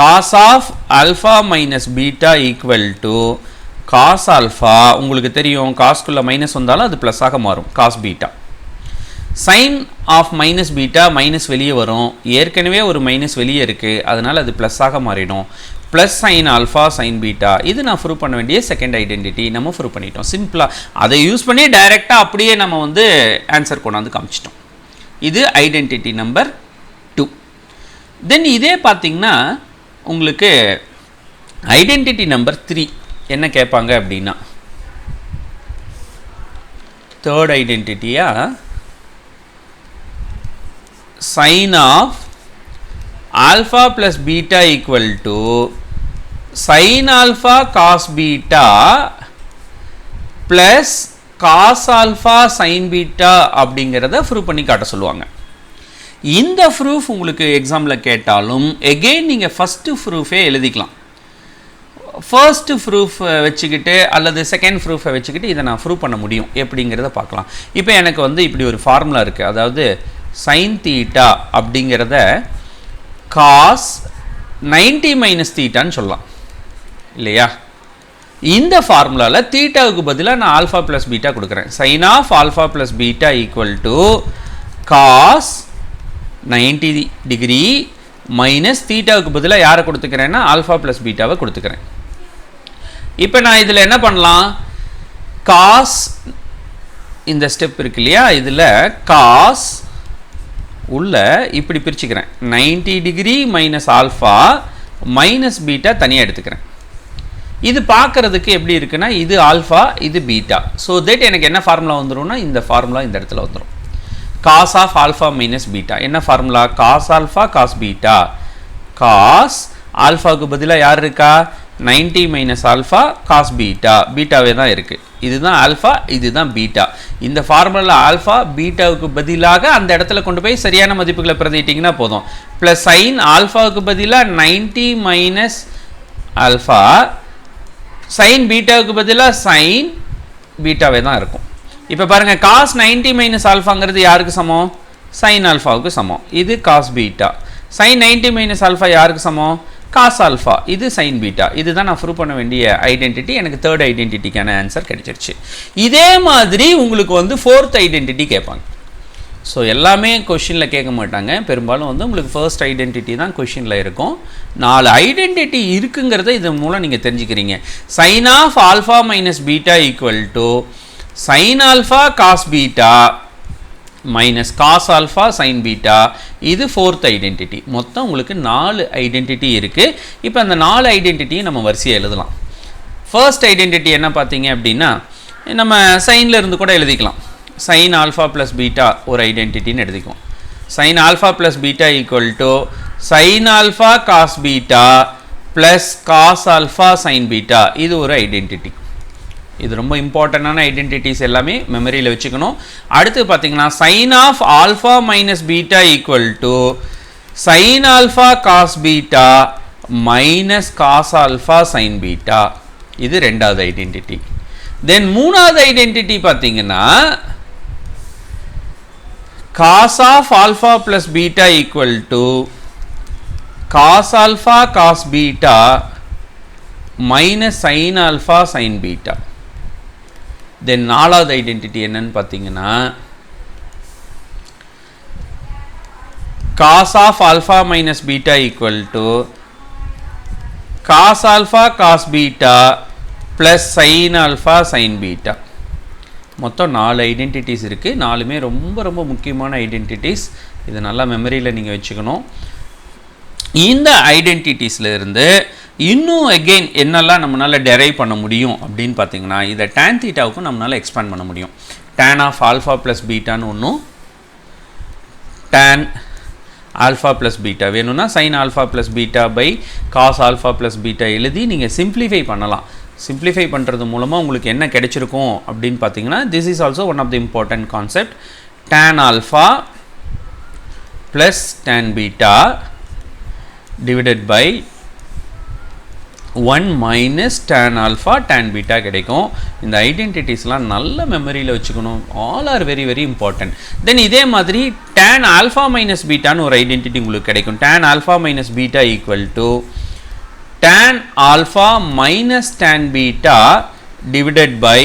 cos of alpha minus beta equal to cos alpha, உங்களுக்கு தெரியும் காஸ்குள்ளே மைனஸ் வந்தாலும் அது ப்ளஸ்ஸாக மாறும், cos beta. Sine of minus beta minus வெளியே வரும், ஏற்கனவே ஒரு மைனஸ் வெளியே இருக்குது, அதனால் அது ப்ளஸ்ஸாக மாறிடும். Plus sine alpha sine beta, இது நான் ப்ரூவ் பண்ண வேண்டிய செகண்ட் ஐடென்டிட்டி நம்ம ப்ரூவ் பண்ணிட்டோம். சிம்பிளாக அதை யூஸ் பண்ணி டைரெக்டாக அப்படியே நம்ம ஆன்சர் கொண்டாந்து காமிச்சிட்டோம். இது ஐடென்டிட்டி நம்பர் 2. தென் இதே பார்த்திங்கன்னா உங்களுக்கு ஐடென்டிட்டி நம்பர் 3 என்ன கேட்பாங்க அப்படின்னா, third ஐடென்டிட்டியாக sin of alpha plus beta equal to sin alpha cos beta plus cos alpha sin beta அப்படிங்கிறத ப்ரூவ் பண்ணி காட்ட சொல்லுவாங்க. இந்த ப்ரூஃப் உங்களுக்கு எக்ஸாமில் கேட்டாலும் எகெயின் நீங்கள் ஃபஸ்ட்டு ப்ரூஃபே எழுதிக்கலாம். ஃபர்ஸ்ட்டு ப்ரூஃப் வச்சுக்கிட்டு அல்லது செகண்ட் ப்ரூஃபை வச்சுக்கிட்டு இதை நான் ப்ரூவ் பண்ண முடியும் எப்படிங்கிறத பார்க்கலாம். இப்போ எனக்கு இப்படி ஒரு ஃபார்முலா இருக்குது, அதாவது சைன் தீட்டா அப்படிங்கிறத காஸ் 90 மைனஸ் தீட்டான்னு சொல்லலாம் இல்லையா. இந்த ஃபார்முலாவில் தீட்டாவுக்கு பதிலாக நான் ஆல்ஃபா ப்ளஸ் பீட்டா கொடுக்குறேன். Sine of alpha plus beta equal to cos 90 degree minus தீட்டாவுக்கு பதிலாக யாரை கொடுத்துக்கிறேன்னா ஆல்ஃபா ப்ளஸ் பீட்டாவை கொடுத்துக்கிறேன். இப்போ நான் இதில் என்ன பண்ணலாம், காஸ் இந்த ஸ்டெப் இருக்கு இல்லையா, இதில் காஸ் உள்ள இப்படி பிரிச்சுக்கிறேன். 90 degree minus alpha minus beta தனியாக எடுத்துக்கிறேன். இது பார்க்குறதுக்கு எப்படி இருக்குன்னா, இது ஆல்ஃபா இது பீட்டா. ஸோ தட் எனக்கு என்ன ஃபார்முலா வந்துடும்னா, இந்த ஃபார்முலா இந்த இடத்துல வந்துடும். Cos of alpha minus beta என்ன formula, cos alpha cos beta. Cos ஆல்ஃபாவுக்கு பதிலாக யார் இருக்கா, 90 மைனஸ் ஆல்ஃபா காஸ் பீட்டா, பீட்டாவே தான் இருக்குது. இதுதான் ஆல்ஃபா இதுதான் பீட்டா. இந்த ஃபார்முலா ஆல்ஃபா பீட்டாவுக்கு பதிலாக அந்த இடத்துல கொண்டு போய் சரியான மதிப்புகளை பிரதிட்டிங்கன்னா போதும். ப்ளஸ் சைன் ஆல்ஃபாவுக்கு பதிலாக 90 மைனஸ் ஆல்ஃபா, சைன் பீட்டாவுக்கு பதிலாக சைன் பீட்டாவே தான் இருக்கும். இப்போ பாருங்கள், காஸ் 90 மைனஸ் ஆல்ஃபாங்கிறது யாருக்கு சமம், சைன் ஆல்ஃபாவுக்கு சமம். இது cos beta. Sine 90 minus alpha யாருக்கு சமம், காஸ் ஆல்ஃபா. இது சைன் பீட்டா. இதுதான் நான் ப்ரூவ் பண்ண வேண்டிய ஐடென்டிட்டி. எனக்கு தேர்ட் ஐடென்டிட்டிக்கான ஆன்சர் கிடைச்சிருச்சு. இதே மாதிரி உங்களுக்கு ஃபோர்த் ஐடென்டிட்டி கேட்பாங்க. ஸோ எல்லாமே கொஷினில் கேட்க மாட்டாங்க, பெரும்பாலும் வந்து உங்களுக்கு ஃபர்ஸ்ட் ஐடென்டிட்டி தான் கொஷினில் இருக்கும். 4 ஐடென்டிட்டி இருக்குங்கிறத இதன் மூலம் நீங்கள் தெரிஞ்சுக்கிறீங்க. Sine of alpha minus beta equal to sine alpha cos beta minus cos alpha sine beta. இது 4th ஐடென்டிட்டி. மொத்தம் உங்களுக்கு 4 ஐடென்டிட்டி இருக்குது. இப்போ அந்த 4 ஐடென்டிட்டியை நம்ம வரிசையாக எழுதலாம். ஃபர்ஸ்ட் ஐடென்டிட்டி என்ன பார்த்தீங்க அப்படின்னா, நம்ம சைனில் இருந்து கூட எழுதிக்கலாம். சைன் ஆல்ஃபா ப்ளஸ் பீட்டா ஒரு ஐடென்டிட்டின்னு எழுதிக்குவோம். Sine alpha plus beta equal to sine alpha cos beta plus cos alpha sine beta. இது ஒரு ஐடென்டிட்டி. இது ரொம்ப இம்பார்ட்டண்டான ஐடென்டிட்டிஸ், எல்லாமே மெமரியில் வச்சுக்கணும். அடுத்து பார்த்தீங்கன்னா sine of alpha minus beta equal to sine alpha cos beta minus cos alpha sine beta. இது 2வது ஐடென்டிட்டி. தென் 3வது ஐடென்டிட்டி பார்த்தீங்கன்னா cos of alpha plus beta equal to cos alpha cos beta minus sin alpha sin beta. Then 4வது identity என்னன்னு பார்த்தீங்கன்னா cos of alpha minus beta equal to cos alpha cos beta plus sin alpha sin beta. மொத்தம் 4 identities இருக்குது. 4மே ரொம்ப ரொம்ப முக்கியமான identities. இது நல்லா மெமரியில் நீங்கள் வச்சுக்கணும். இந்த ஐடென்டிட்டிஸில் இருந்து இன்னும் அகெயின் என்னெல்லாம் நம்மளால் டெரைவ் பண்ண முடியும் அப்படின்னு பார்த்தீங்கன்னா, இதை tan தீட்டாவுக்கும் நம்மளால் எக்ஸ்பேண்ட் பண்ண முடியும். tan ஆஃப் ஆல்ஃபா ப்ளஸ் பீட்டான்னு ஒன்றும், tan ஆல்ஃபா ப்ளஸ் பீட்டா வேணும்னா sine alpha plus beta by cos alpha plus beta எழுதி நீங்கள் சிம்ப்ளிஃபை பண்ணலாம். சிம்ப்ளிஃபை பண்ணுறது மூலமாக உங்களுக்கு என்ன கிடைச்சிருக்கும் அப்படின்னு பார்த்தீங்கன்னா, this is also one of the important concept. tan alpha plus tan beta divided by 1 minus tan alpha tan beta கிடைக்கும். இந்த ஐடென்டிட்டிஸ்லாம் நல்ல மெமரியில் வச்சுக்கணும். All are very very important. Then இதே மாதிரி tan ஆல்ஃபா மைனஸ் பீட்டான்னு ஒரு ஐடென்டிட்டி உங்களுக்கு கிடைக்கும். tan alpha minus beta equal to tan alpha minus tan beta divided by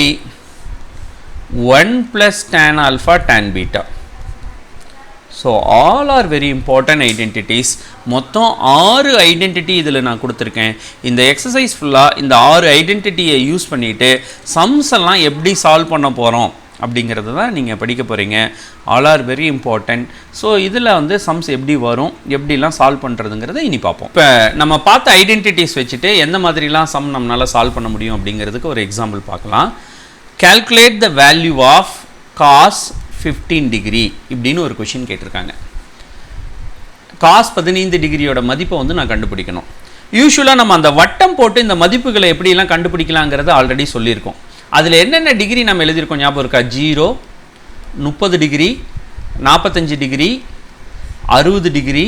1 plus tan alpha tan beta. So all are very important identities. மொத்தம் 6 identity இதில் நான் கொடுத்துருக்கேன். இந்த எக்ஸசைஸ் ஃபுல்லாக இந்த 6 ஐடென்டிட்டியை யூஸ் பண்ணிவிட்டு சம்ஸ் எல்லாம் எப்படி சால்வ் பண்ண போகிறோம் அப்படிங்கிறது தான் நீங்கள் படிக்க போகிறீங்க. All are very important. So இதில் வந்து சம்ஸ் எப்படி வரும், எப்படிலாம் சால்வ் பண்ணுறதுங்கிறத இனி பார்ப்போம். இப்போ நம்ம பார்த்த ஐடென்டிட்டிஸ் வச்சுட்டு எந்த மாதிரிலாம் சம் நம்மளால் சால்வ் பண்ண முடியும் அப்படிங்கிறதுக்கு ஒரு எக்ஸாம்பிள் பார்க்கலாம். Calculate the value of cos 15 degree இப்படின்னு ஒரு கொஷின் கேட்டிருக்காங்க. காஸ் 15 டிகிரியோட மதிப்பை வந்து நான் கண்டுபிடிக்கணும். யூஸ்வலாக நம்ம அந்த வட்டம் போட்டு இந்த மதிப்புகளை எப்படிலாம் கண்டுபிடிக்கலாங்கிறத ஆல்ரெடி சொல்லியிருக்கோம். அதில் என்னென்ன டிகிரி நம்ம எழுதியிருக்கோம் ஞாபகம் இருக்கா? 0, 30 டிகிரி, 45 டிகிரி, 60 டிகிரி,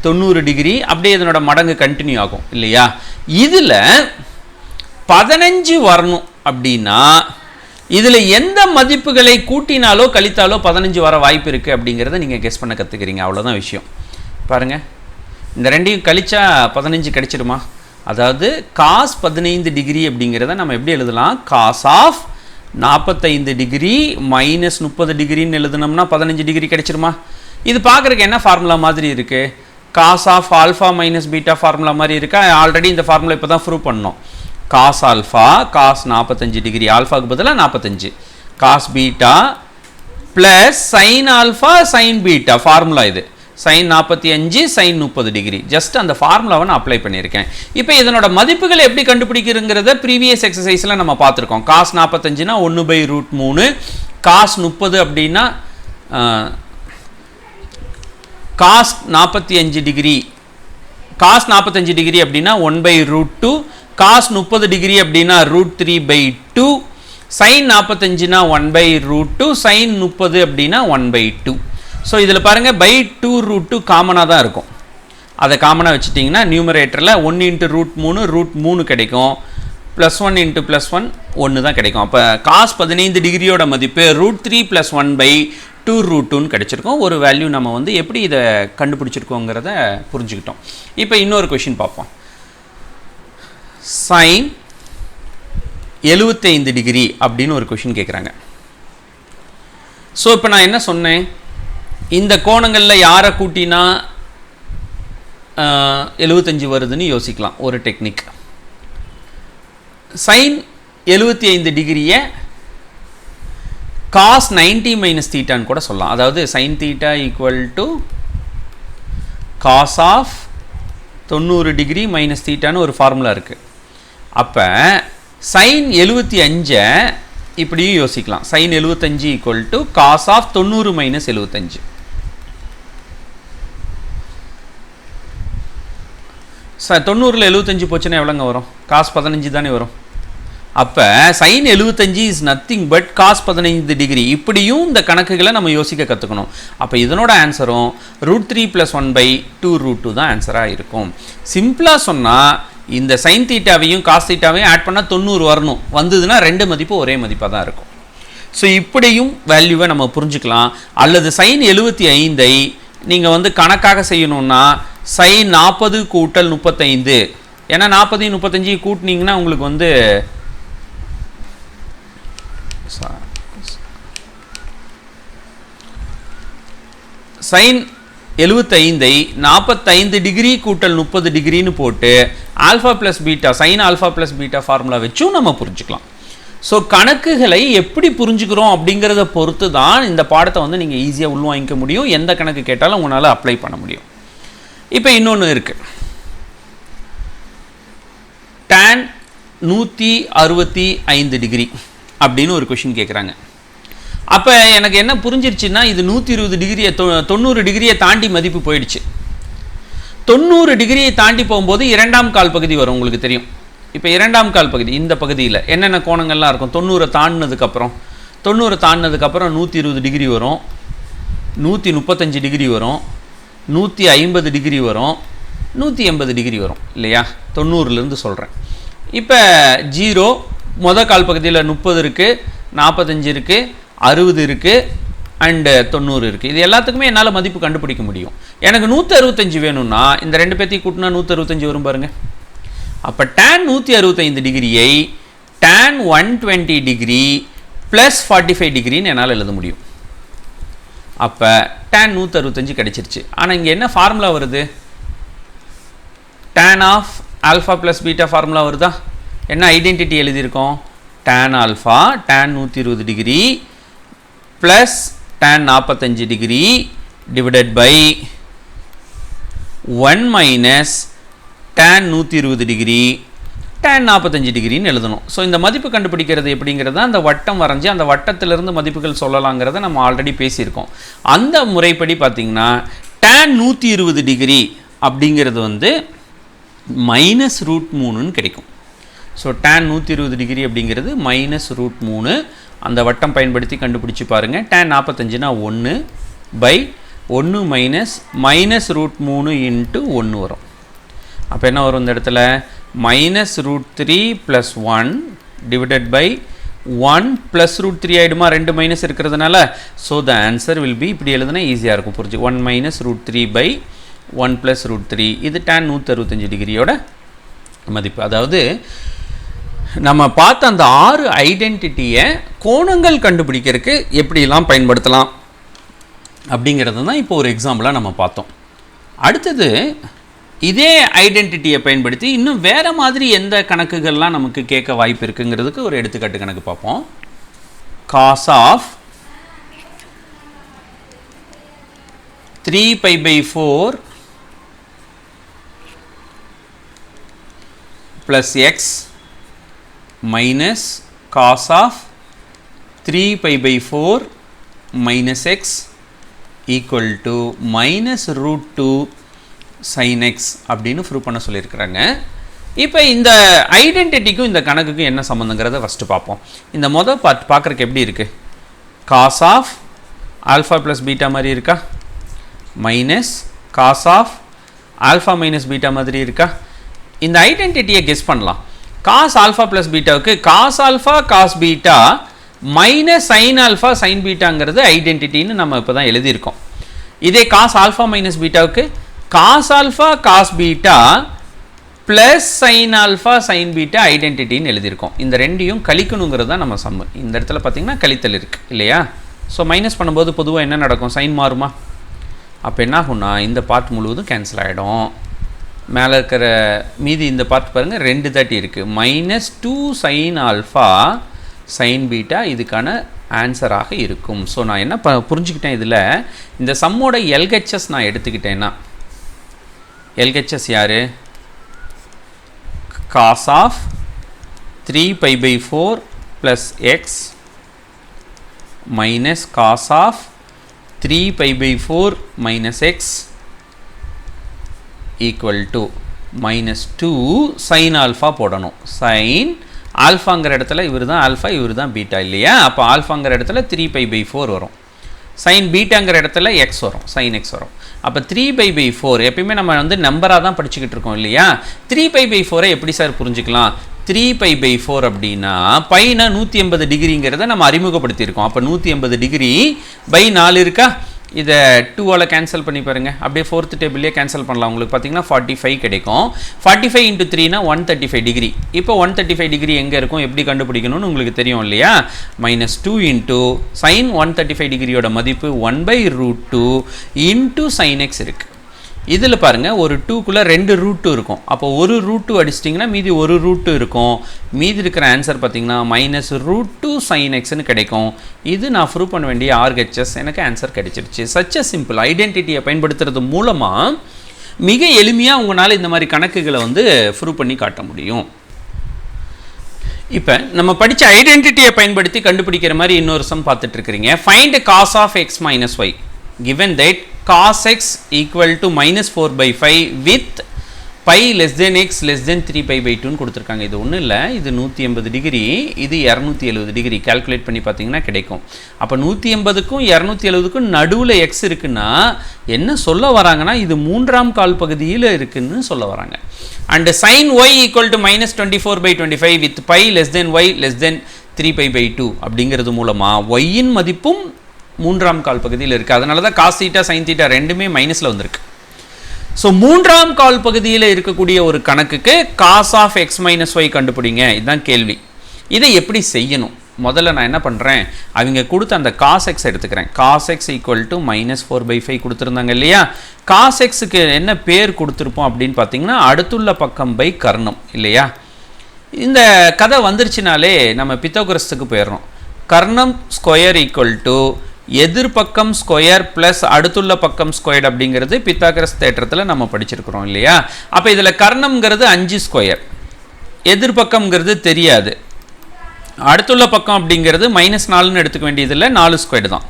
90 டிகிரி, அப்படியே இதனோட மடங்கு கண்டினியூ ஆகும் இல்லையா? இதில் 15 வரணும் அப்படின்னா இதில் எந்த மதிப்புகளை கூட்டினாலோ கழித்தாலோ 15 வர வாய்ப்பு இருக்குது அப்படிங்கிறத நீங்கள் கெஸ் பண்ண கற்றுக்கிறீங்க. அவ்வளோதான் விஷயம். பாருங்கள், இந்த ரெண்டையும் கழிச்சா 15 கிடைச்சிடுமா? அதாவது காஸ் 15 டிகிரி அப்படிங்கிறத நம்ம எப்படி எழுதலாம்? காஸ் ஆஃப் 45 டிகிரி மைனஸ் 30 டிகிரின்னு எழுதுனோம்னா 15 டிகிரி கிடைச்சிருமா? இது பார்க்குறதுக்கு என்ன ஃபார்முலா மாதிரி இருக்குது? Cos of alpha minus beta formula மாதிரி இருக்கா? ஆல்ரெடி இந்த ஃபார்முலா இப்போ தான் ப்ரூவ் பண்ணோம். காஸ் ஆல்ஃபா காஸ் 45 டிகிரி, ஆல்ஃபாவுக்கு பதிலாக 45, cos beta plus sine alpha sine beta formula இது. Sine 45 sine 30 degree. ஜஸ்ட் அந்த ஃபார்முலாவை நான் அப்ளை பண்ணியிருக்கேன். இப்போ இதனோட மதிப்புகளை எப்படி கண்டுபிடிக்கிறதுங்கிறத ப்ரீவியஸ் எக்ஸசைஸில் நம்ம பார்த்துருக்கோம். காஸ் 45னா 1/√3, காஸ் 30 அப்படின்னா காஸ் 45 டிகிரி, காஸ் 45 டிகிரி அப்படின்னா 1/√2, காஸ் 30 டிகிரி அப்படின்னா √3/2, சைன் 45னா 1/√2, சைன் 30 அப்படின்னா 1/2. ஸோ இதில் பாருங்கள், /2√2 காமனாக தான் இருக்கும். அதை காமனாக வச்சுட்டிங்கன்னா நியூமரேட்டரில் 1 × √3 √3 கிடைக்கும், +1 × +1 1 தான் கிடைக்கும். அப்போ காஸ் 15 டிகிரியோட மதிப்பு √3 + 1/2√2ன்னு கிடைச்சிருக்கோம். ஒரு வேல்யூ நம்ம வந்து எப்படி இதை கண்டுபிடிச்சிருக்கோங்கிறத புரிஞ்சுக்கிட்டோம். இப்போ இன்னொரு கொஷின் பார்ப்போம். சைன் 75 டிகிரி அப்படின்னு ஒரு கொஷின் கேட்குறாங்க. ஸோ இப்போ நான் என்ன சொன்னேன்? இந்த கோணங்களில் யாரை கூட்டினா 75 வருதுன்னு யோசிக்கலாம். ஒரு டெக்னிக். sin 75 டிகிரியை cos 90 மைனஸ் தீட்டான்னு கூட சொல்லலாம். அதாவது sin theta equal to cos of 90 degree minus தீட்டான்னு ஒரு ஃபார்முலா இருக்குது. அப்போ sin 75 இப்படியும் யோசிக்கலாம். sin 75 equal to cos of 90 minus 75. 90ல் 75 போச்சுன்னா எவ்வளோங்க வரும்? cos 15 தானே வரும். அப்போ sin 75 is nothing but cos 15 degree. இப்படியும் இந்த கணக்குகளை நம்ம யோசிக்க கற்றுக்கணும். அப்போ இதனோட ஆன்சரும் √3 + 1/2 √2 தான் ஆன்சராக இருக்கும். சிம்பிளாக சொன்னால் இந்த sin தீட்டாவையும் cos தீட்டாவையும் ஆட் பண்ணால் 90 வரணும். வந்ததுன்னா ரெண்டு மதிப்பு ஒரே மதிப்பாக தான் இருக்கும். ஸோ இப்படியும் வேல்யூவை நம்ம புரிஞ்சுக்கலாம். அல்லது sin 75ஐ நீங்கள் கணக்காக செய்யணும்னா sin 40 கூட்டல் 35. ஏன்னா 40 35 கூட்டினீங்கன்னா உங்களுக்கு sin 75ஐ 45 டிகிரி கூட்டல் 30 டிகிரின்னு போட்டு alpha plus beta sin alpha plus beta formula வச்சும் நம்ம புரிஞ்சுக்கலாம். ஸோ கணக்குகளை எப்படி புரிஞ்சுக்கிறோம் அப்படிங்கிறத பொறுத்து தான் இந்த பாடத்தை நீங்கள் ஈஸியாக உள்வாங்கிக்க முடியும். எந்த கணக்கு கேட்டாலும் உங்களால் அப்ளை பண்ண முடியும். இப்போ இன்னொன்று இருக்குது. tan 165 டிகிரி அப்படின்னு ஒரு கொஷின் கேட்குறாங்க. அப்போ எனக்கு என்ன புரிஞ்சிருச்சுன்னா இது 120 டிகிரியை 90 டிகிரியை தாண்டி மதிப்பு போயிடுச்சு. 90 டிகிரியை தாண்டி போகும்போது இரண்டாம் கால் பகுதி வரும். உங்களுக்கு தெரியும். இப்போ இரண்டாம் கால் பகுதி இந்த பகுதியில் என்னென்ன கோணங்கள்லாம் இருக்கும்? 90 தாண்டினதுக்கப்புறம் 120 டிகிரி வரும், 135 டிகிரி வரும், 150 டிகிரி வரும், 180 டிகிரி வரும் இல்லையா? 90லேருந்து சொல்கிறேன். இப்போ 0 மொதல் கால் பகுதியில் 30 இருக்குது, 45 இருக்குது, 60 இருக்குது அண்டு 90 இருக்குது. இது எல்லாத்துக்குமே என்னால் மதிப்பு கண்டுபிடிக்க முடியும். எனக்கு 165 வேணும்னா இந்த ரெண்டு பேர்த்தையும் கூட்டினா 165 வரும் பாருங்கள். அப்போ tan 165 டிகிரியை tan 120 டிகிரி ப்ளஸ் 45 டிகிரின்னு என்னால் எழுத முடியும். அப்போ tan 165 கிடைச்சிருச்சு. ஆனால் இங்கே என்ன ஃபார்முலா வருது? tan of alpha plus beta formula வருதா? என்ன ஐடென்டிட்டி எழுதியிருக்கோம்? tan alpha tan 120 degree plus tan 45 degree divided by 1 minus tan 120 degree tan 45 டிகிரின்னு எழுதணும். ஸோ இந்த மதிப்பு கண்டுபிடிக்கிறது எப்படிங்கிறத அந்த வட்டம் வரைஞ்சி அந்த வட்டத்திலிருந்து மதிப்புகள் சொல்லலாங்கிறத நம்ம ஆல்ரெடி பேசியிருக்கோம். அந்த முறைப்படி பார்த்திங்கன்னா tan 120 டிகிரி அப்படிங்கிறது -√3ன்னு கிடைக்கும். ஸோ tan 120 டிகிரி அப்படிங்கிறது -√3. அந்த வட்டம் பயன்படுத்தி கண்டுபிடிச்சி பாருங்கள். tan 45னா 1 பை 1 மைனஸ் -√3 இன்ட்டு 1 வரும். அப்போ என்ன வரும் இந்த இடத்துல? -√3 + 1 டிவைடட் பை 1 + √3 ஆகிடுமா? 2 மைனஸ் இருக்கிறதுனால. So the answer will be இப்படி எழுதுனா ஈஸியாக இருக்கும் புரிஞ்சு. 1 - √3 பை 1 + √3. இது tan 165 டிகிரியோட மதிப்பு. அதாவது நம்ம பார்த்த அந்த 6 ஐடென்டிட்டியை கோணங்கள் கண்டுபிடிக்கிறதுக்கு எப்படிலாம் பயன்படுத்தலாம் அப்படிங்கிறது தான் இப்போ ஒரு எக்ஸாம்பிளாக நம்ம பார்த்தோம். அடுத்தது இதே ஐடென்டிட்டியை பயன்படுத்தி இன்னும் வேறு மாதிரி எந்த கணக்குகள்லாம் நமக்கு கேட்க வாய்ப்பு இருக்குங்கிறதுக்கு ஒரு எடுத்துக்காட்டு கணக்கு பார்ப்போம். cos of 3π/4 plus x minus cos of 3π/4 minus x equal to -√2 sin x அப்படின்னு ப்ரூவ் பண்ண சொல்லியிருக்கிறாங்க. இப்போ இந்த ஐடென்டிட்டிக்கும் இந்த கணக்குக்கும் என்ன சம்மந்தங்கிறத ஃபஸ்ட்டு பார்ப்போம். இந்த மொதல் பார்க்குறக்கு எப்படி இருக்குது? cos of alpha plus beta மாதிரி இருக்கா? Minus cos of alpha minus beta மாதிரி இருக்கா? இந்த ஐடென்டிட்டியை கெஸ் பண்ணலாம். cos ஆல்ஃபா ப்ளஸ் பீட்டாவுக்கு cos alpha cos beta minus sine alpha sine பீட்டாங்கிறது ஐடென்டிட்டின்னு நம்ம இப்போ தான் எழுதியிருக்கோம். இதே cos ஆல்ஃபா மைனஸ் பீட்டாவுக்கு cos alpha cos beta plus sine alpha sine beta ஐடென்டிட்டின்னு எழுதியிருக்கோம். இந்த ரெண்டையும் கழிக்கணுங்கிறது தான் நம்ம சம்மு. இந்த இடத்துல பார்த்திங்கன்னா கழித்தல் இருக்குது இல்லையா? ஸோ மைனஸ் பண்ணும்போது பொதுவாக என்ன நடக்கும்? சைன் மாறுமா? அப்போ என்ன ஆகும்னா இந்த பார்ட் முழுவதும் கேன்சல் ஆகிடும். மேலே இருக்கிற மீதி இந்த பார்ட் பாருங்கள் 230 இருக்குது. -2 sin ஆல்ஃபா sin பீட்டா இதுக்கான ஆன்சராக இருக்கும். ஸோ நான் என்ன புரிஞ்சுக்கிட்டேன், இதில் இந்த சம்மோட LHS நான் எடுத்துக்கிட்டேன்னா, LHS யார்? cos of 3π/4 plus x minus cos of 3π/4 minus x equal to -2 sin alpha போடணும். sin ஆல்ஃபாங்கிற இடத்துல இவர் தான் ஆல்ஃபா, இவர் தான் பீட்டா இல்லையா? அப்போ ஆல்ஃபாங்கிற இடத்துல 3π/4 வரும். sin பீட்டாங்கிற இடத்துல x வரும், sin x வரும். அப்போ 3π/4 எப்பயுமே நம்ம வந்து நம்பராக தான் படிச்சுக்கிட்டு இருக்கோம் இல்லையா? 3π/4 எப்படி சார் புரிஞ்சுக்கலாம்? 3π/4 அப்படின்னா பைனா 180 டிகிரிங்கிறத நம்ம அறிமுகப்படுத்தியிருக்கோம். அப்போ 180 டிகிரி பை 4 இருக்கா? இதை 2ஆல் கேன்சல் பண்ணி பாருங்கள். அப்படியே 4th டேபிள்லேயே கேன்சல் பண்ணலாம். உங்களுக்கு பார்த்தீங்கன்னா 45 கிடைக்கும். 45 × 3 135 டிகிரி. இப்போ 135 டிகிரி எங்கே இருக்கும், எப்படி கண்டுபிடிக்கணும்னு உங்களுக்கு தெரியும் இல்லையா? -2 × sin 135 டிகிரியோட மதிப்பு 1/√2 × sin x இருக்குது. இதில் பாருங்கள், ஒரு 2க்குள்ளே 2 √2 இருக்கும். அப்போ ஒரு √2 அடிச்சிட்டிங்கன்னா மீதி ஒரு √2 இருக்கும். மீதி இருக்கிற ஆன்சர் பார்த்தீங்கன்னா -√2 sin xன்னு கிடைக்கும். இது நான் ப்ரூவ் பண்ண வேண்டிய RHS எனக்கு ஆன்சர் கிடைச்சிருச்சு. Such a simple. ஐடென்டிட்டியை பயன்படுத்துறது மூலமாக மிக எளிமையாக உங்களால் இந்த மாதிரி கணக்குகளை வந்து ப்ரூவ் பண்ணி காட்ட முடியும். இப்போ நம்ம படித்த ஐடென்டிட்டியை பயன்படுத்தி கண்டுபிடிக்கிற மாதிரி இன்னொரு சம் பார்த்துட்ருக்கிறீங்க. Find cos of x minus y given that cos x equal to -4/5 with pi less than x less than 3π/2 கொடுத்துருக்காங்க. இது ஒன்றும் இல்லை, இது 180 டிகிரி, இது 270 டிகிரி. கால்குலேட் பண்ணி பார்த்தீங்கன்னா கிடைக்கும். அப்போ 180க்கும் 270க்கும் நடுவில் x இருக்குன்னா என்ன சொல்ல வராங்கன்னா, இது 3ஆம் கால் பகுதியில் இருக்குன்னு சொல்ல வராங்க. And sin y equal to -24/25 with pi less than y less than 3π/2 அப்படிங்கிறது மூலமாக ஒய்யின் மதிப்பும் 3ஆம் கால் பகுதியில் இருக்குது. அதனால தான் cos θ sin θ ரெண்டுமே மைனஸில் வந்திருக்கு. ஸோ 3ஆம் கால் பகுதியில் இருக்கக்கூடிய ஒரு கணக்குக்கு cos of x minus y கண்டுபிடிங்க, இதுதான் கேள்வி. இதை எப்படி செய்யணும்? முதல்ல நான் என்ன பண்ணுறேன், அவங்க கொடுத்த அந்த cos x எடுத்துக்கிறேன். cos x equal to -4/5 கொடுத்துருந்தாங்க இல்லையா? cos xக்கு என்ன பேர் கொடுத்துருப்போம் அப்படின்னு பார்த்தீங்கன்னா அடுத்துள்ள பக்கம் பை கர்ணம் இல்லையா? இந்த கதை வந்துருச்சுனாலே நம்ம பித்தாகரஸுக்கு போயிடுறோம். கர்ணம் ஸ்கொயர் ஈக்குவல் டு எதிர்பக்கம் ஸ்கொயர் ப்ளஸ் அடுத்துள்ள பக்கம் ஸ்கொயர் அப்படிங்கிறது பித்தாகரஸ் தேற்றத்தில் நம்ம படிச்சிருக்கிறோம் இல்லையா? அப்போ இதில் கர்ணம்ங்கிறது 5 ஸ்கொயர், எதிர்பக்கம்ங்கிறது தெரியாது, அடுத்துள்ள பக்கம் அப்படிங்கிறது -4ன்னு எடுத்துக்க வேண்டியதில்லை, 4 ஸ்கொயர் தான்.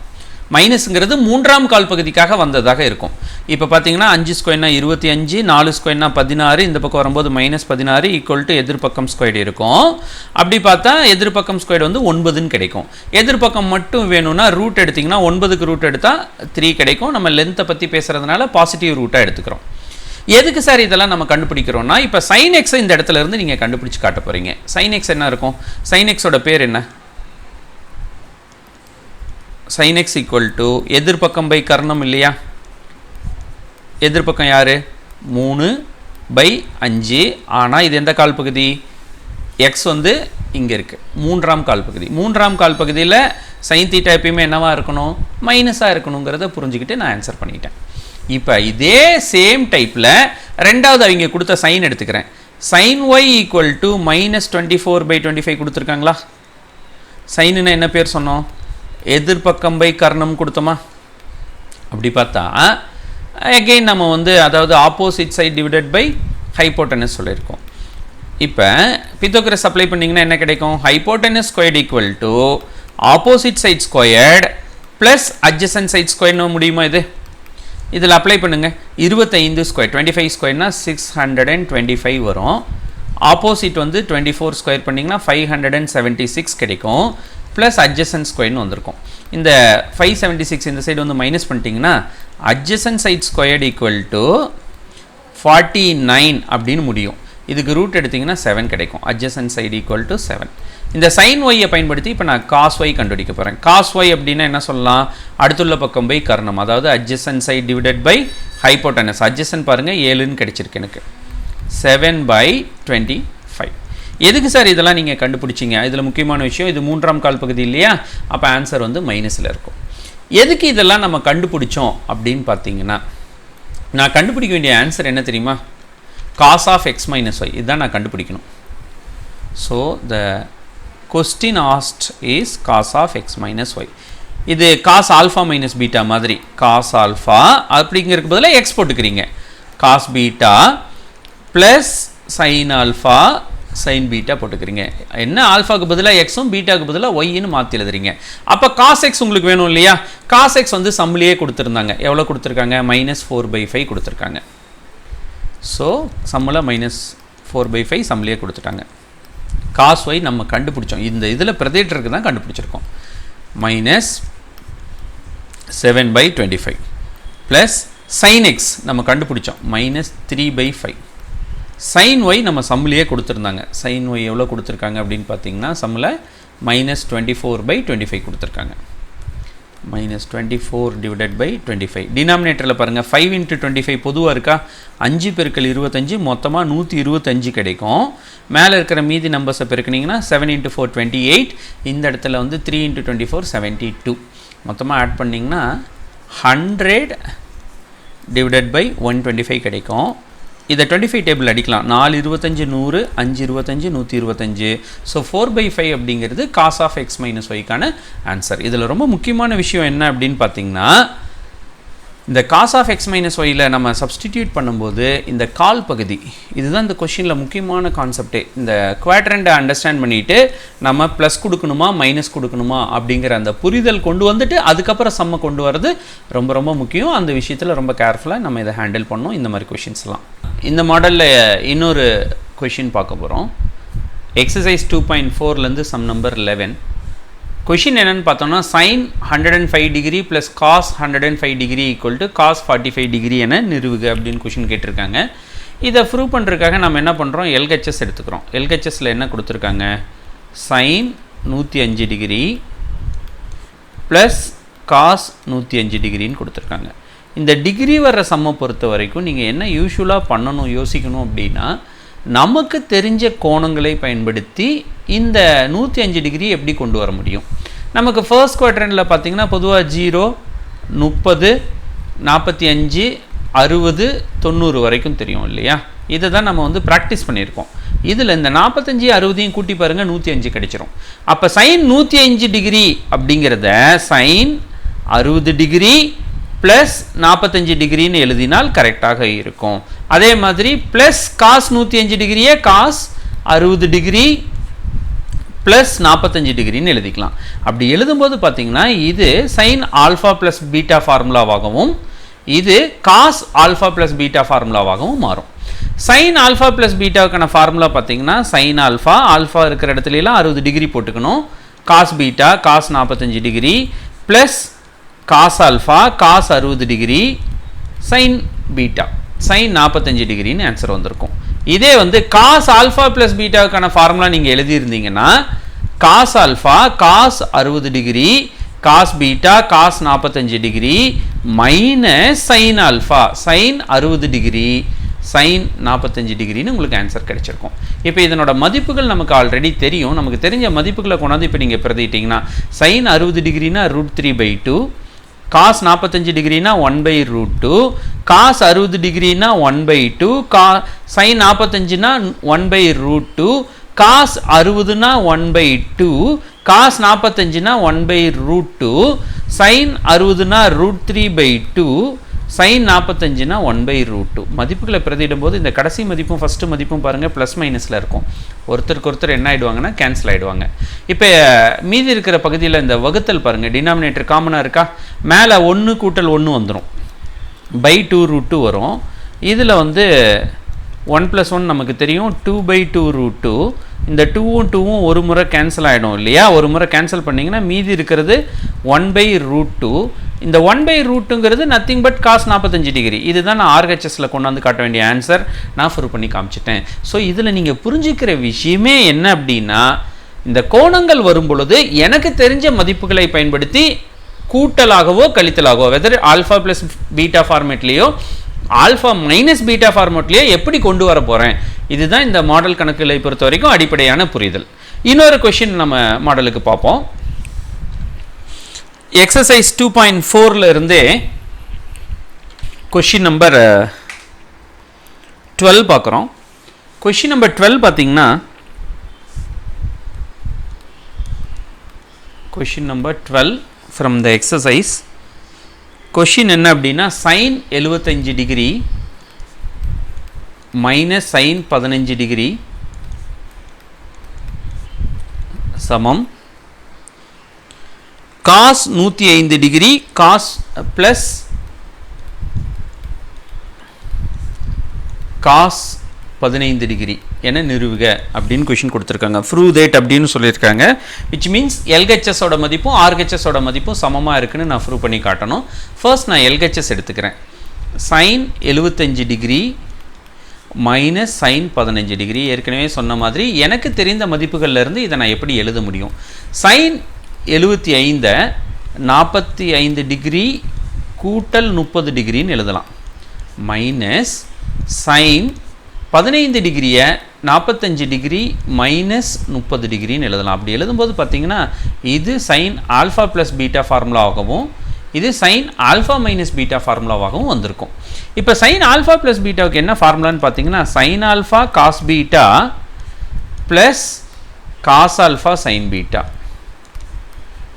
மைனஸ்ங்கிறது 3ஆம் கால் பகுதிக்காக வந்ததாக இருக்கும். இப்போ பார்த்தீங்கன்னா 5 ஸ்கொயர்னா 25, 4 ஸ்கொயர்னா 16, இந்த பக்கம் வரும்போது -16 ஈக்குவல் டு எதிர்பக்கம் ஸ்கொயர் இருக்கும். அப்படி பார்த்தா எதிர்பக்கம் ஸ்கொயர் வந்து 9ன்னு கிடைக்கும். எதிர்பக்கம் மட்டும் வேணும்னா ரூட் எடுத்திங்கன்னா 9க்கு ரூட் எடுத்தால் 3 கிடைக்கும். நம்ம லென்த்தை பற்றி பேசுகிறதுனால பாசிட்டிவ் ரூட்டாக எடுத்துக்கிறோம். எதுக்கு சார் இதெல்லாம் நம்ம கண்டுபிடிக்கிறோம்னா, இப்போ sin x இந்த இடத்துல இருந்து நீங்கள் கண்டுபிடிச்சு காட்ட போகிறீங்க. sin x என்ன இருக்கும்? sin x ஓட பேர் என்ன? sin x equal to எதிர்பக்கம் பை கர்ணம் இல்லையா? எதிர்பக்கம் யார்? 3/5. ஆனால் இது எந்த கால் பகுதி? x வந்து இங்கே இருக்குது, 3ஆம் கால் பகுதி. 3ஆம் கால் பகுதியில் sin θ எப்பயுமே என்னவாக இருக்கணும்? மைனஸாக இருக்கணுங்கிறத புரிஞ்சுக்கிட்டு நான் ஆன்சர் பண்ணிட்டேன். இப்போ இதே சேம் டைப்பில் ரெண்டாவது அவங்க கொடுத்த சைன் எடுத்துக்கிறேன். sin y equal to -24/25 கொடுத்துருக்காங்களா? சைனுன்னா என்ன பேர் சொன்னோம்? எதிர்பக்கம் பை கர்ணம் கொடுத்தோமா? அப்படி பார்த்தா அகெயின் நம்ம வந்து அதாவது opposite side divided by hypotenuse சொல்லியிருக்கோம். இப்போ பித்தாகரஸ் அப்ளை பண்ணிங்கன்னா என்ன கிடைக்கும்? Hypotenuse squared equal to opposite side squared plus adjacent side ஸ்கொயர்னு முடியுமா? இதில் அப்ளை பண்ணுங்கள். 25 ஸ்கொயர் 25 ஸ்கொயர்னா 625 வரும். ஆப்போசிட் வந்து 24 ஸ்கொயர் பண்ணிங்கன்னா 576 கிடைக்கும். ப்ளஸ் அட்ஜசன்ட் ஸ்கொயர்னு வந்திருக்கும். இந்த 576 இந்த சைடு வந்து மைனஸ் பண்ணிட்டீங்கன்னா adjacent side squared equal to 49 அப்படின்னு முடியும். இதுக்கு ரூட் எடுத்திங்கன்னா 7 கிடைக்கும். Adjacent side equal to 7. இந்த sin y பயன்படுத்தி இப்போ நான் cos y கண்டுபிடிக்க போகிறேன். cos y அப்படின்னா என்ன சொல்லலாம்? அடுத்துள்ள பக்கம் பை கர்ணம், அதாவது adjacent side divided by hypotenuse. Adjacent பாருங்கள் 7ன்னு கிடைச்சிருக்கு எனக்கு. 7/25. எதுக்கு சார் இதெல்லாம் நீங்கள் கண்டுபிடிச்சிங்க? இதில் முக்கியமான விஷயம், இது 3ஆம் கால் பகுதி இல்லையா? அப்போ ஆன்சர் வந்து மைனஸில் இருக்கும். எதுக்கு இதெல்லாம் நம்ம கண்டுபிடிச்சோம் அப்படின்னு பார்த்தீங்கன்னா, நான் கண்டுபிடிக்க வேண்டிய ஆன்சர் என்ன தெரியுமா? cos of x minus y. இதுதான் நான் கண்டுபிடிக்கணும். So the question asked is cos of x minus y. இது cos alpha minus beta மாதிரி. cos alpha அப்படிங்கிறதுக்கு பதிலாக x போட்டுக்கிறீங்க. cos beta plus sin alpha sin beta போட்டுக்கிறீங்க. என்ன ஆல்ஃபாக்கு பதிலாக எக்ஸும் பீட்டாக்கு பதிலாக ஒய்ன்னு மாற்றி எழுதுறீங்க. அப்போ cos x உங்களுக்கு வேணும் இல்லையா? cos x வந்து சம்மிலேயே கொடுத்துருந்தாங்க. எவ்வளோ கொடுத்துருக்காங்க? -4/5 கொடுத்துருக்காங்க. ஸோ சம்மில் -4/5 சம்மிலேயே கொடுத்துட்டாங்க. cos y நம்ம கண்டுபிடிச்சோம். இந்த இதில் பிரதேட்டருக்கு தான் கண்டுபிடிச்சிருக்கோம். -7/25 ப்ளஸ் sin x நம்ம கண்டுபிடிச்சோம். -3/5. sin y நம்ம சம்மிலேயே கொடுத்துருந்தாங்க. sin y எவ்வளோ கொடுத்துருக்காங்க அப்படின்னு பார்த்தீங்கன்னா, சம்மில் -24/25 கொடுத்துருக்காங்க. -24/25. டினாமினேட்டரில் பாருங்கள், 5 × 25 பொதுவாக இருக்கா? 5 × 25 மொத்தமாக 125 கிடைக்கும். மேலே இருக்கிற மீதி நம்பர்ஸை பெருக்கினீங்கன்னா 7 × 4 28. இந்த இடத்துல வந்து 3 × 24 72. மொத்தமாக ஆட் பண்ணிங்கன்னா 100/125 கிடைக்கும். இதை 25 டேபிள் அடிக்கலாம். 4 25 100, 5 25 125. ஸோ 4/5 அப்படிங்கிறது cos of x minus y-க்கான ஆன்சர். இதில் ரொம்ப முக்கியமான விஷயம் என்ன அப்படின்னு பார்த்தீங்கன்னா, இந்த cos of x minus y-ல நம்ம சப்ஸ்டிடியூட் பண்ணும்போது இந்த கால் பகுதி, இதுதான் இந்த கொஷினில் முக்கியமான கான்செப்டே. இந்த குவாட்ரண்ட்டை அண்டர்ஸ்டாண்ட் பண்ணிவிட்டு நம்ம ப்ளஸ் கொடுக்கணுமா மைனஸ் கொடுக்கணுமா அப்படிங்கிற அந்த புரிதல் கொண்டு வந்துட்டு அதுக்கப்புறம் சம்மை கொண்டு வரது ரொம்ப ரொம்ப முக்கியம். அந்த விஷயத்தில் ரொம்ப கேர்ஃபுல்லாக நம்ம இதை ஹேண்டில் பண்ணணும். இந்த மாதிரி கொஷின்ஸ்லாம் இந்த மாடலில் இன்னொரு கொஷின் பார்க்க போகிறோம். எக்ஸசைஸ் 2.4லேருந்து சம் நம்பர் 11. கொஷின் என்னென்னு பார்த்தோம்னா, sin 105 degree plus cos 105 degree equal to cos 45 degree என நிறுவுக அப்படின்னு கொஷின் கேட்டிருக்காங்க. இதை ப்ரூவ் பண்ணுறதுக்காக நம்ம என்ன பண்ணுறோம்? எல்ஹெச்எஸ் எடுத்துக்கிறோம். எல்ஹெச்எஸில் என்ன கொடுத்துருக்காங்க? sin 105 டிகிரி ப்ளஸ் cos 105 டிகிரின்னு கொடுத்துருக்காங்க. இந்த டிகிரி வர்ற சம்மை பொறுத்த வரைக்கும் நீங்கள் என்ன யூஸ்வலாக பண்ணணும் யோசிக்கணும் அப்படின்னா, நமக்கு தெரிஞ்ச கோணங்களை பயன்படுத்தி இந்த 105 டிகிரி எப்படி கொண்டு வர முடியும்? நமக்கு ஃபர்ஸ்ட் குவாட்ரண்ட்டில் பார்த்தீங்கன்னா பொதுவாக 0, 30, 45, 60, 90 வரைக்கும் தெரியும் இல்லையா? இதை தான் நம்ம வந்து ப்ராக்டிஸ் பண்ணியிருக்கோம். இதில் இந்த 45, 60 கூட்டி பாருங்கள், 105 கிடைச்சிரும். அப்போ sin 105 டிகிரி அப்படிங்கிறத sin 60 டிகிரி ப்ளஸ் 45 டிகிரின்னு எழுதினால் கரெக்டாக இருக்கும். அதே மாதிரி plus cos 105 டிகிரியே cos 60 degree plus 45 டிகிரின்னு எழுதிக்கலாம். அப்படி எழுதும்போது பார்த்தீங்கன்னா இது sin ஆல்ஃபா ப்ளஸ் பீட்டா ஃபார்முலாவாகவும் இது cos ஆல்ஃபா ப்ளஸ் பீட்டா ஃபார்முலாவாகவும் மாறும். sin ஆல்ஃபா ப்ளஸ் பீட்டாவுக்கான ஃபார்முலா பார்த்தீங்கன்னா, sin ஆல்ஃபா இருக்கிற இடத்துலலாம் 60 டிகிரி போட்டுக்கணும். cos beta cos 45 degree plus cos alpha cos 60 degree sin beta sin 45 டிகிரின்னு answer வந்திருக்கும். இதே வந்து cos ஆல்ஃபா ப்ளஸ் பீட்டாவுக்கான ஃபார்முலா நீங்கள் எழுதியிருந்தீங்கன்னா, cos alpha cos 60 degree cos beta cos 45 degree minus sin alpha sin 60 degree sin 45 டிகிரின்னு உங்களுக்கு answer கிடைச்சிருக்கும். இப்போ இதனோட மதிப்புகள் நமக்கு ஆல்ரெடி தெரியும். நமக்கு தெரிஞ்ச மதிப்புகளை கொண்டாந்து இப்போ நீங்கள் பிரதிட்டிங்கன்னா, sin 60 டிகிரினா √3/2, cos 45 டிகிரினா 1/√2, cos 60 டிகிரினா 1/2, sin 45னா 1/√2, cos 60னா 1/2, cos 45னா 1/√2, sin 60னா √3/2, sin 45னா 1/√2. மதிப்புகளை பிரதியிடும் போது இந்த கடைசி மதிப்பும் ஃபர்ஸ்ட் மதிப்பும் பாருங்கள் ப்ளஸ் மைனஸில் இருக்கும். ஒருத்தருக்கு ஒருத்தர் என்ன ஆகிடுவாங்கன்னா கேன்சல் ஆகிடுவாங்க. இப்போ மீதி இருக்கிற பகுதியில் இந்த வகுத்தல் பாருங்கள், டினாமினேட்டர் காமனாக இருக்கா? மேலே 1 கூட்டல் 1 வந்துடும், /2√2 வரும். இதில் வந்து 1 + 1 நமக்கு தெரியும், 2/2√2. இந்த 2ம் 2ம் ஒரு முறை கேன்சல் ஆகிடும் இல்லையா? ஒரு முறை கேன்சல் பண்ணிங்கன்னா மீதி இருக்கிறது 1/√2. இந்த 1/√2ங்கிறது நத்திங் பட் cos 45 டிகிரி. இதுதான் நான் ஆர்ஹெச்எஸில் கொண்டாந்து காட்ட வேண்டிய ஆன்சர். நான் ப்ரூவ் பண்ணி காமிச்சிட்டேன். ஸோ இதில் நீங்கள் புரிஞ்சுக்கிற விஷயமே என்ன அப்படின்னா, இந்த கோணங்கள் வரும் பொழுது எனக்கு தெரிஞ்ச மதிப்புகளை பயன்படுத்தி கூட்டலாகவோ கழித்தலாகவோ, வெதர் ஆல்ஃபா ப்ளஸ் பீட்டா ஃபார்மேட்லேயோ ஆல்ஃபா மைனஸ் பீட்டா ஃபார்மேட்லேயோ எப்படி கொண்டு வர போகிறேன், இதுதான் இந்த மாடல் கணக்குகளை பொறுத்த வரைக்கும் அடிப்படையான புரிதல். இன்னொரு கொஷின் நம்ம மாடலுக்கு பார்ப்போம். எக்ஸசைஸ் 2.4 இருந்தே கொஷின் நம்பர் 12 பார்க்குறோம். கொஷின் நம்பர் 12 பார்த்தீங்கன்னா question number 12 from the exercise. Question என்ன அப்படின்னா sin 75 degree minus sin 15 degree சமம் cos 105 degree cos plus cos 15 degree என நிறுவுக அப்படின்னு கொஷின் கொடுத்துருக்காங்க. ப்ரூவ் தட் அப்படின்னு சொல்லியிருக்காங்க. விச் மீன்ஸ் LHS ஓட மதிப்பும் RHS ஓட மதிப்பும் சமமாக இருக்குன்னு நான் ப்ரூவ் பண்ணி காட்டணும். ஃபர்ஸ்ட் நான் LHS எடுத்துக்கிறேன். sin 75 degree minus sin 15 degree. ஏற்கனவே சொன்ன மாதிரி எனக்கு தெரிந்த மதிப்புகள்லேருந்து இதை நான் எப்படி எழுத முடியும்? sin 75 45 டிகிரி கூட்டல் 30 டிகிரின்னு எழுதலாம். மைனஸ் sin 15 டிகிரியை 45 டிகிரி மைனஸ் 30 டிகிரின்னு எழுதலாம். அப்படி எழுதும்போது பார்த்தீங்கன்னா இது sin ஆல்ஃபா ப்ளஸ் பீட்டா ஃபார்முலாவாகவும் இது sin ஆல்ஃபா மைனஸ் பீட்டா ஃபார்முலாவாகவும் வந்திருக்கும். இப்போ sin ஆல்ஃபா ப்ளஸ் பீட்டாவுக்கு என்ன ஃபார்முலான்னு பார்த்தீங்கன்னா sin alpha cos beta plus cos alpha sin beta.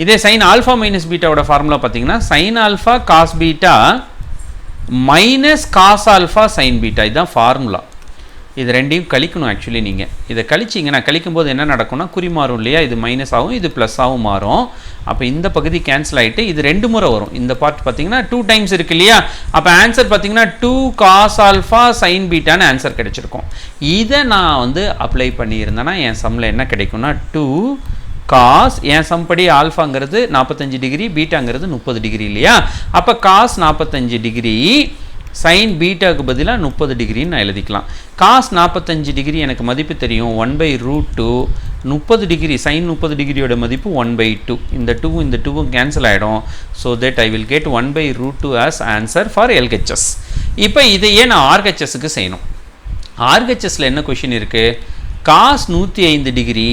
இதே sin ஆல்ஃபா மைனஸ் பீட்டாவோட ஃபார்முலா பார்த்தீங்கன்னா sin alpha cos beta minus cos alpha sin beta. இதுதான் ஃபார்முலா. இது ரெண்டையும் கழிக்கணும். ஆக்சுவலி நீங்கள் இதை கழிச்சிங்கன்னா கழிக்கும்போது என்ன நடக்கும்னா குறி மாறும் இல்லையா? இது மைனஸ் ஆகும், இது ப்ளஸ் ஆகும் மாறும். அப்போ இந்த பகுதி கேன்சல் ஆகிட்டு இது 2 முறை வரும். இந்த பார்ட் பார்த்தீங்கன்னா 2 டைம்ஸ் இருக்கு இல்லையா? அப்போ ஆன்சர் பார்த்தீங்கன்னா 2 காஸ் ஆல்ஃபா sin பீட்டான்னு ஆன்சர் கிடைச்சிருக்கும். இதை நான் அப்ளை பண்ணியிருந்தேன்னா என் சம்மில் என்ன கிடைக்கும்னா 2 காஸ், என் சம்படி ஆல்ஃபாங்கிறது 45 டிகிரி, பீட்டாங்கிறது 30 டிகிரி இல்லையா? அப்போ காஸ் 45 டிகிரி sin பீட்டாவுக்கு பதிலாக 30 டிகிரின்னு நான் எழுதிக்கலாம். காஸ் 45 டிகிரி எனக்கு மதிப்பு தெரியும் 1/√2. 30 டிகிரி sin 30 டிகிரியோட மதிப்பு 1/2. இந்த 2 கேன்சல் ஆகிடும். So that I will get 1/√2 as answer for LHS. இப்போ இதையே நான் RHSக்கு செய்யணும். RHSல என்ன கொஷின் இருக்குது? Cos 105 degree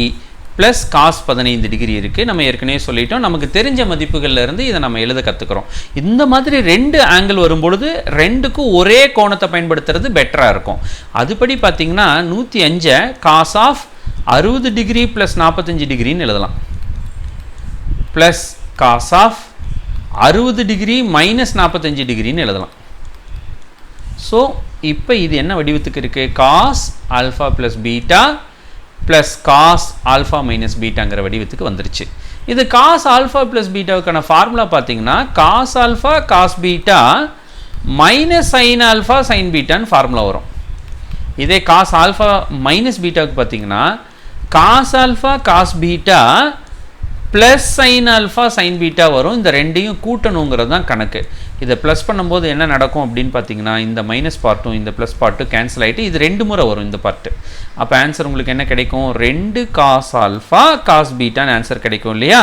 plus cos 15 degree இருக்குது. நம்ம ஏற்கனவே சொல்லிட்டோம். நமக்கு தெரிஞ்ச மதிப்புகள்லேருந்து இதை நம்ம எழுத கற்றுக்குறோம். இந்த மாதிரி 2 ஆங்கிள் வரும்பொழுது 2க்கும் ஒரே கோணத்தை பயன்படுத்துறது பெட்டராக இருக்கும். அதுபடி பார்த்தீங்கன்னா 105 காஸ் ஆஃப் 60 டிகிரி ப்ளஸ் 45 டிகிரின்னு எழுதலாம். Plus cos of 60 degree minus 45 டிகிரின்னு எழுதலாம். ஸோ இப்போ இது என்ன வடிவத்துக்கு இருக்குது? Cos alpha plus beta plus cos alpha minus பீட்டாங்கிற வடிவத்துக்கு வந்துருச்சு. இது காஸ் ஆல்ஃபா ப்ளஸ் பீட்டாவுக்கான ஃபார்முலா பார்த்தீங்கன்னா cos alpha cos beta minus sine alpha sign பீட்டான்னு ஃபார்முலா வரும். இதே காஸ் ஆல்ஃபா மைனஸ் பீட்டாவுக்கு பார்த்தீங்கன்னா cos alpha cos beta plus sine alpha sine beta வரும். இந்த ரெண்டையும் கூட்டணுங்கிறது தான் கணக்கு. இதை ப்ளஸ் பண்ணும்போது என்ன நடக்கும் அப்படின்னு பார்த்தீங்கன்னா இந்த மைனஸ் பார்ட்டும் இந்த ப்ளஸ் பார்ட்டும் கேன்சல் ஆகிட்டு இது 2 முறை வரும் இந்த பார்ட்டு. அப்போ ஆன்சர் உங்களுக்கு என்ன கிடைக்கும்? 2 காஸ் ஆல்ஃபா காஸ் பீட்டான்னு ஆன்சர் கிடைக்கும் இல்லையா?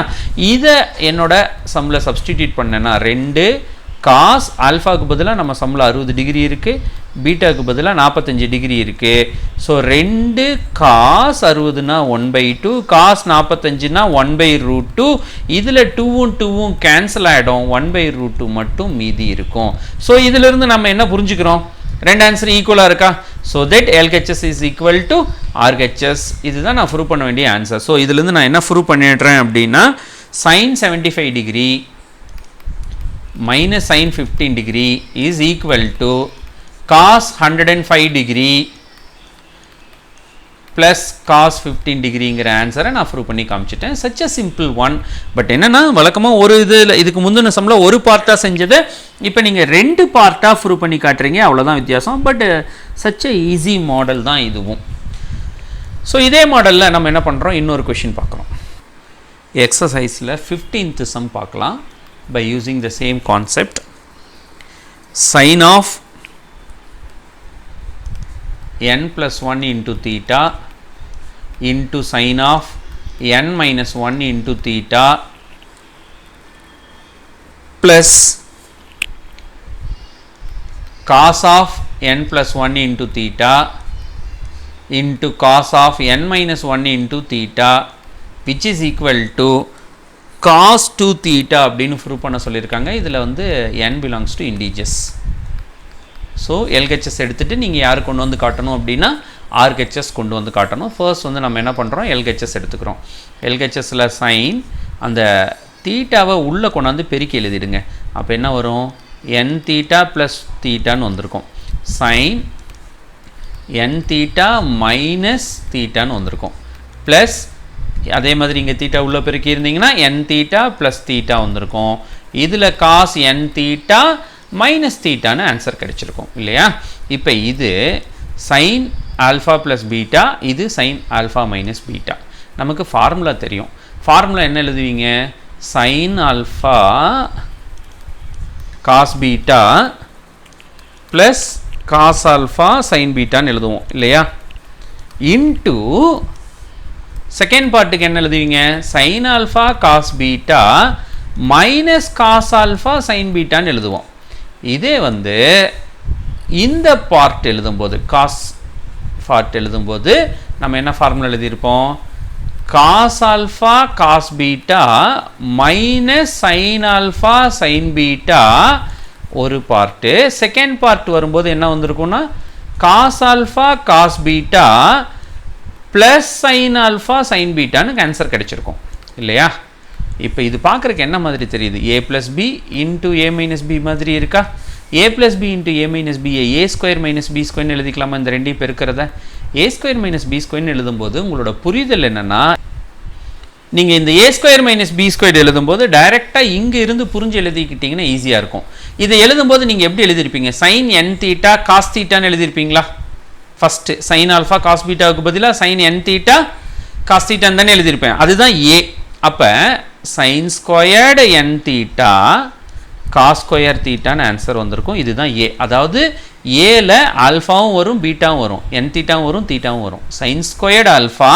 இதை என்னோட சம்மில் சப்ஸ்டிடியூட் பண்ணேன்னா 2 காஸ் ஆல்ஃபாவுக்கு பதிலாக நம்ம சம்மில் 60 டிகிரி இருக்குது, பீட்டாவுக்கு பதிலாக 45 டிகிரி இருக்குது. ஸோ 2 காஸ் 60னா 1/2, காஸ் 45னா 1/√2. இதில் 2ம் கேன்சல் ஆகிடும், 1/√2 மட்டும் மீதி இருக்கும். ஸோ இதிலிருந்து நம்ம என்ன புரிஞ்சுக்கிறோம்? 2 ஆன்சர் ஈக்குவலாக இருக்கா? So that LHS is equal to RHS. இதுதான் நான் ப்ரூவ் பண்ண வேண்டிய ஆன்சர். ஸோ இதுலேருந்து நான் என்ன ப்ரூவ் பண்ணிடுறேன் அப்படின்னா sin 75 degree minus sin 15 degree is equal to cos 105 degree plus cos 15 டிகிரிங்கிற ஆன்சரை நான் ப்ரூவ் பண்ணி காமிச்சிட்டேன். such a simple one. But என்னன்னா வழக்கமாக ஒரு இதுக்கு முந்தின சம்மில் ஒரு பார்ட்டாக செஞ்சதை இப்போ நீங்கள் 2 பார்ட்டாக ப்ரூவ் பண்ணி காட்டுறீங்க, அவ்வளோதான் வித்தியாசம். But such a easy model தான் இதுவும். ஸோ இதே மாடலில் நம்ம என்ன பண்ணுறோம்? இன்னொரு கொஷின் பார்க்குறோம். எக்ஸசைஸில் 15th சம் பார்க்கலாம். By using the same concept, sin of n plus 1 into theta into sin of n minus 1 into theta plus cos of n plus 1 into theta into cos of n minus 1 into theta which is equal to cos 2 theta அப்படின்னு prove பண்ண சொல்லியிருக்காங்க. இதில் வந்து n belongs to integers. So LHS எடுத்துகிட்டு நீங்கள் யார் கொண்டு வந்து காட்டணும் அப்படின்னா RHS கொண்டு வந்து காட்டணும். ஃபர்ஸ்ட் வந்து நம்ம என்ன பண்ணுறோம், LHS எடுத்துக்கிறோம். LHSல சைன் அந்த தீட்டாவை உள்ளே கொண்டாந்து பெருக்கி எழுதிடுங்க. அப்போ என்ன வரும், n theta ப்ளஸ் தீட்டான்னு வந்திருக்கும். சைன் n theta மைனஸ் தீட்டான்னு வந்திருக்கும். ப்ளஸ் அதே மாதிரி இங்கே தீட்டா உள்ளே பெருக்கி இருந்தீங்கன்னா n theta ப்ளஸ் தீட்டா வந்திருக்கும். இதில் cos n theta மைனஸ் தீட்டான்னு ஆன்சர் கிடைச்சிருக்கும் இல்லையா. இப்போ இது சைன் ஆல்ஃபா ப்ளஸ் பீட்டா, இது சைன் ஆல்ஃபா மைனஸ் பீட்டா. நமக்கு ஃபார்முலா தெரியும். ஃபார்முலா என்ன எழுதுவீங்க, sign alpha cos beta plus cos alpha sign பீட்டான்னு எழுதுவோம் இல்லையா. இன்ட்டு செகண்ட் பார்ட்டுக்கு என்ன எழுதுவீங்க, sign alpha cos beta minus cos alpha sign பீட்டான்னு எழுதுவோம். இதே வந்து இந்த பார்ட் எழுதும்போது, காஸ் பார்ட் எழுதும்போது நம்ம என்ன ஃபார்முலா எழுதியிருப்போம், cos alpha cos beta minus sine alpha sine beta ஒரு பார்ட்டு. செகண்ட் பார்ட் வரும்போது என்ன வந்திருக்கும்னா cos alpha cos beta plus sine alpha sign பீட்டான்னு ஆன்சர் கிடைச்சிருக்கும் இல்லையா. இப்போ இது பார்க்குறக்கு என்ன மாதிரி தெரியுது, a plus B into a minus b மாதிரி இருக்கா. a plus B into a minus பியை ஏ ஸ்கொயர் மைனஸ் பி ஸ்கொயர்னு எழுதிக்கலாமா, இந்த ரெண்டையும் பெருக்கிறத. ஏ ஸ்கொயர் மைனஸ் பி ஸ்கொயர்னு எழுதும்போது உங்களோட புரிதல் என்னென்னா, நீங்கள் இந்த ஏ ஸ்கொயர் மைனஸ் பி ஸ்கொயர் எழுதும்போது டைரெக்டாக இங்கே இருந்து புரிஞ்சு எழுதிக்கிட்டிங்கன்னா ஈஸியாக இருக்கும். இதை எழுதும்போது நீங்கள் எப்படி எழுதியிருப்பீங்க, சைன் n theta காஸ் தீட்டான்னு எழுதியிருப்பீங்களா. ஃபஸ்ட்டு சைன் ஆல்ஃபா காஸ் பீட்டாவுக்கு பதிலாக சைன் n theta காஸ் தீட்டான்னு தானே எழுதியிருப்பேன், அதுதான் ஏ. அப்போ sine squared n theta cos square தீட்டான்னு ஆன்சர் வந்திருக்கும். இதுதான் ஏ. அதாவது ஏல ஆல்ஃபாவும் வரும் பீட்டாவும் வரும், n தீட்டாவும் வரும் தீட்டாவும் வரும். Sine squared alpha